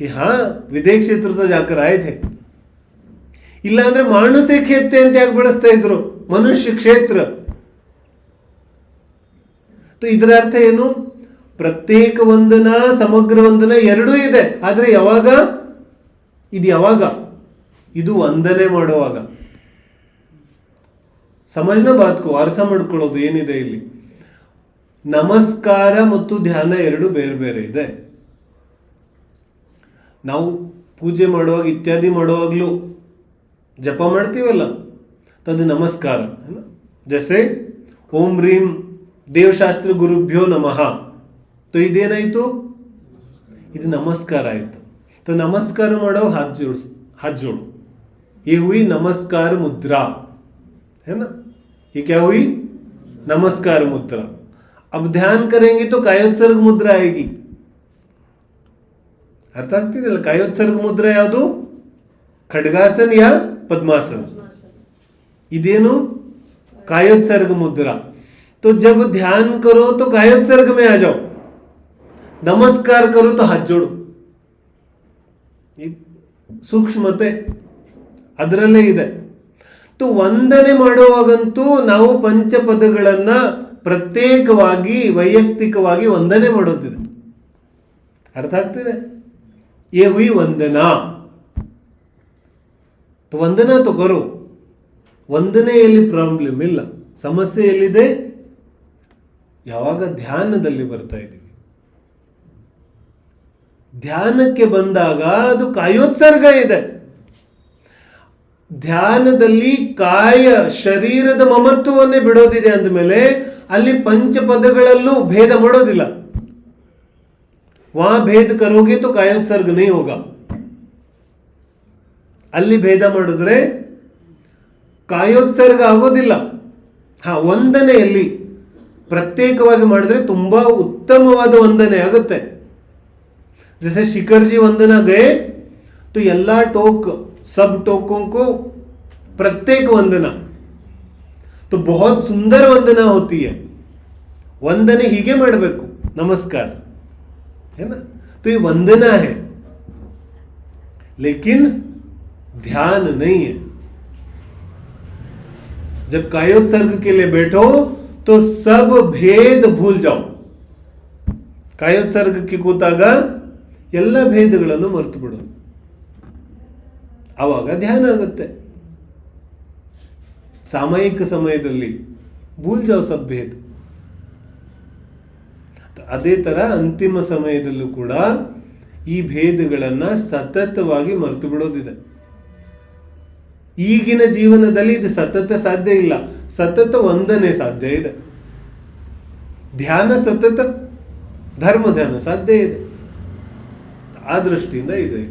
ಹಾ ವಿದೇಹ ಕ್ಷೇತ್ರದ ಜಾಕರ್ ಆಯ್ತೆ. ಇಲ್ಲಾಂದ್ರೆ ಮಾಣುಸೆ ಖೇತ್ತೆ ಅಂತ ಯಾಕೆ ಬಳಸ್ತಾ ಇದ್ರು? ಮನುಷ್ಯ ಕ್ಷೇತ್ರ. ಇದರ ಅರ್ಥ ಏನು? ಪ್ರತ್ಯೇಕ ವಂದನ, ಸಮಗ್ರ ವಂದನ ಎರಡೂ ಇದೆ. ಆದರೆ ಯಾವಾಗ? ಇದು ವಂದನೆ ಮಾಡುವಾಗ. ಸಮಜ್ನ ಬಾತ್ಕೋ, ಅರ್ಥ ಮಾಡ್ಕೊಳ್ಳೋದು ಏನಿದೆ ಇಲ್ಲಿ. ನಮಸ್ಕಾರ ಮತ್ತು ಧ್ಯಾನ ಎರಡು ಬೇರೆ ಬೇರೆ ಇದೆ. ನಾವು ಪೂಜೆ ಮಾಡುವಾಗ ಇತ್ಯಾದಿ ಮಾಡುವಾಗಲೂ ಜಪ ಮಾಡ್ತೀವಲ್ಲ, ಅದು ನಮಸ್ಕಾರ. ಜಸೆ ಓಂ ರೀಂ ದೇವಶಾಸ್ತ್ರ ಗುರುಭ್ಯೋ ನಮಃ. ಇದೇನಾಯಿತು? ಇದು ನಮಸ್ಕಾರ ಆಯಿತು. ನಮಸ್ಕಾರ ಮಾಡುವಾಗ हाथ जोड़ो. ये हुई नमस्कार मुद्रा, है ना? ये क्या हुई? नमस्कार मुद्रा. अब ध्यान करेंगे तो कायोत्सर्ग मुद्रा आएगी. ಅರ್ಥ ಆಗ್ತಿದೆಯಲ್ಲ? ಕಾಯೋತ್ಸರ್ಗ ಮುದ್ರಾ ಯಾವುದು? ಖಡ್ಗಾಸನ ಯಾ ಪದ್ಮಾಸನ. ಇದೇನು? कायोत्सर्ग मुद्रा. तो जब ध्यान करो तो कायोत्सर्ग में आ जाओ, नमस्कार करो तो हाथ जोड़ो. ಸೂಕ್ಷ್ಮತೆ ಅದರಲ್ಲೇ ಇದೆ. ವಂದನೆ ಮಾಡುವಾಗಂತೂ ನಾವು ಪಂಚಪದಗಳನ್ನ ಪ್ರತ್ಯೇಕವಾಗಿ ವೈಯಕ್ತಿಕವಾಗಿ ವಂದನೆ ಮಾಡೋದಿದೆ. ಅರ್ಥ ಆಗ್ತಿದೆ? ಏ ಹುಯಿ ವಂದನಾ, ವಂದನಾ ತಗೋರು. ವಂದನೆಯಲ್ಲಿ ಪ್ರಾಬ್ಲಮ್ ಇಲ್ಲ. ಸಮಸ್ಯೆ ಎಲ್ಲಿದೆ? ಯಾವಾಗ ಧ್ಯಾನದಲ್ಲಿ ಬರ್ತಾ ಇದ್ದೀವಿ. ಧ್ಯಾನಕ್ಕೆ ಬಂದಾಗ ಅದು ಕಾಯೋತ್ಸರ್ಗ ಇದೆ. ಧ್ಯಾನದಲ್ಲಿ ಕಾಯ ಶರೀರದ ಮಮತ್ವವನ್ನೇ ಬಿಡೋದಿದೆ ಅಂದಮೇಲೆ ಅಲ್ಲಿ ಪಂಚಪದಗಳಲ್ಲೂ ಭೇದ ಮಾಡೋದಿಲ್ಲ. ವಹಾ ಭೇದ ಕರೋಗೆ ತೋ ಕಾಯೋತ್ಸರ್ಗ ನಹೀ ಹೋಗ. ಅಲ್ಲಿ ಭೇದ ಮಾಡಿದ್ರೆ ಕಾಯೋತ್ಸರ್ಗ ಆಗೋದಿಲ್ಲ. ವಂದನೆಯಲ್ಲಿ ಪ್ರತ್ಯೇಕವಾಗಿ ಮಾಡಿದ್ರೆ ತುಂಬಾ ಉತ್ತಮವಾದ ವಂದನೆ ಆಗುತ್ತೆ. जैसे शिखर जी वंदना गए तो ಎಲ್ಲ टोक सब टोकों को प्रत्येक वंदना, तो बहुत सुंदर वंदना होती है. ವಂದನೆ ಹೀಗೆ ಮಾಡಬೇಕು, ನಮಸ್ಕಾರ है ना। तो ये वंदना है, लेकिन ध्यान नहीं है। जब कायोत्सर्ग के लिए बैठो तो सब भेद भूल जाओ। ಕಾಯೋತ್ಸರ್ಗಕ್ಕೆ ಕೂತಾಗ ಎಲ್ಲ ಭೇದಗಳನ್ನು ಮರೆತು ಬಿಡು, ಆವಾಗ ಧ್ಯಾನ ಆಗುತ್ತೆ. ಸಾಮಯಿಕ ಸಮಯದಲ್ಲಿ ಭೂಲ್ ಜಾओ सब भेद. ಅದೇ ತರ ಅಂತಿಮ ಸಮಯದಲ್ಲೂ ಕೂಡ ಈ ಭೇದಗಳನ್ನ ಸತತವಾಗಿ ಮರೆತು ಬಿಡೋದಿದೆ. ಈಗಿನ ಜೀವನದಲ್ಲಿ ಇದು ಸತತ ಸಾಧ್ಯ ಇಲ್ಲ, ಸತತ ವಂದನೆ ಸಾಧ್ಯ ಇದೆ, ಧ್ಯಾನ ಸತತ ಧರ್ಮ ಧ್ಯಾನ ಸಾಧ್ಯ ಇದೆ. ಆ ದೃಷ್ಟಿಯಿಂದ ಇದೆ.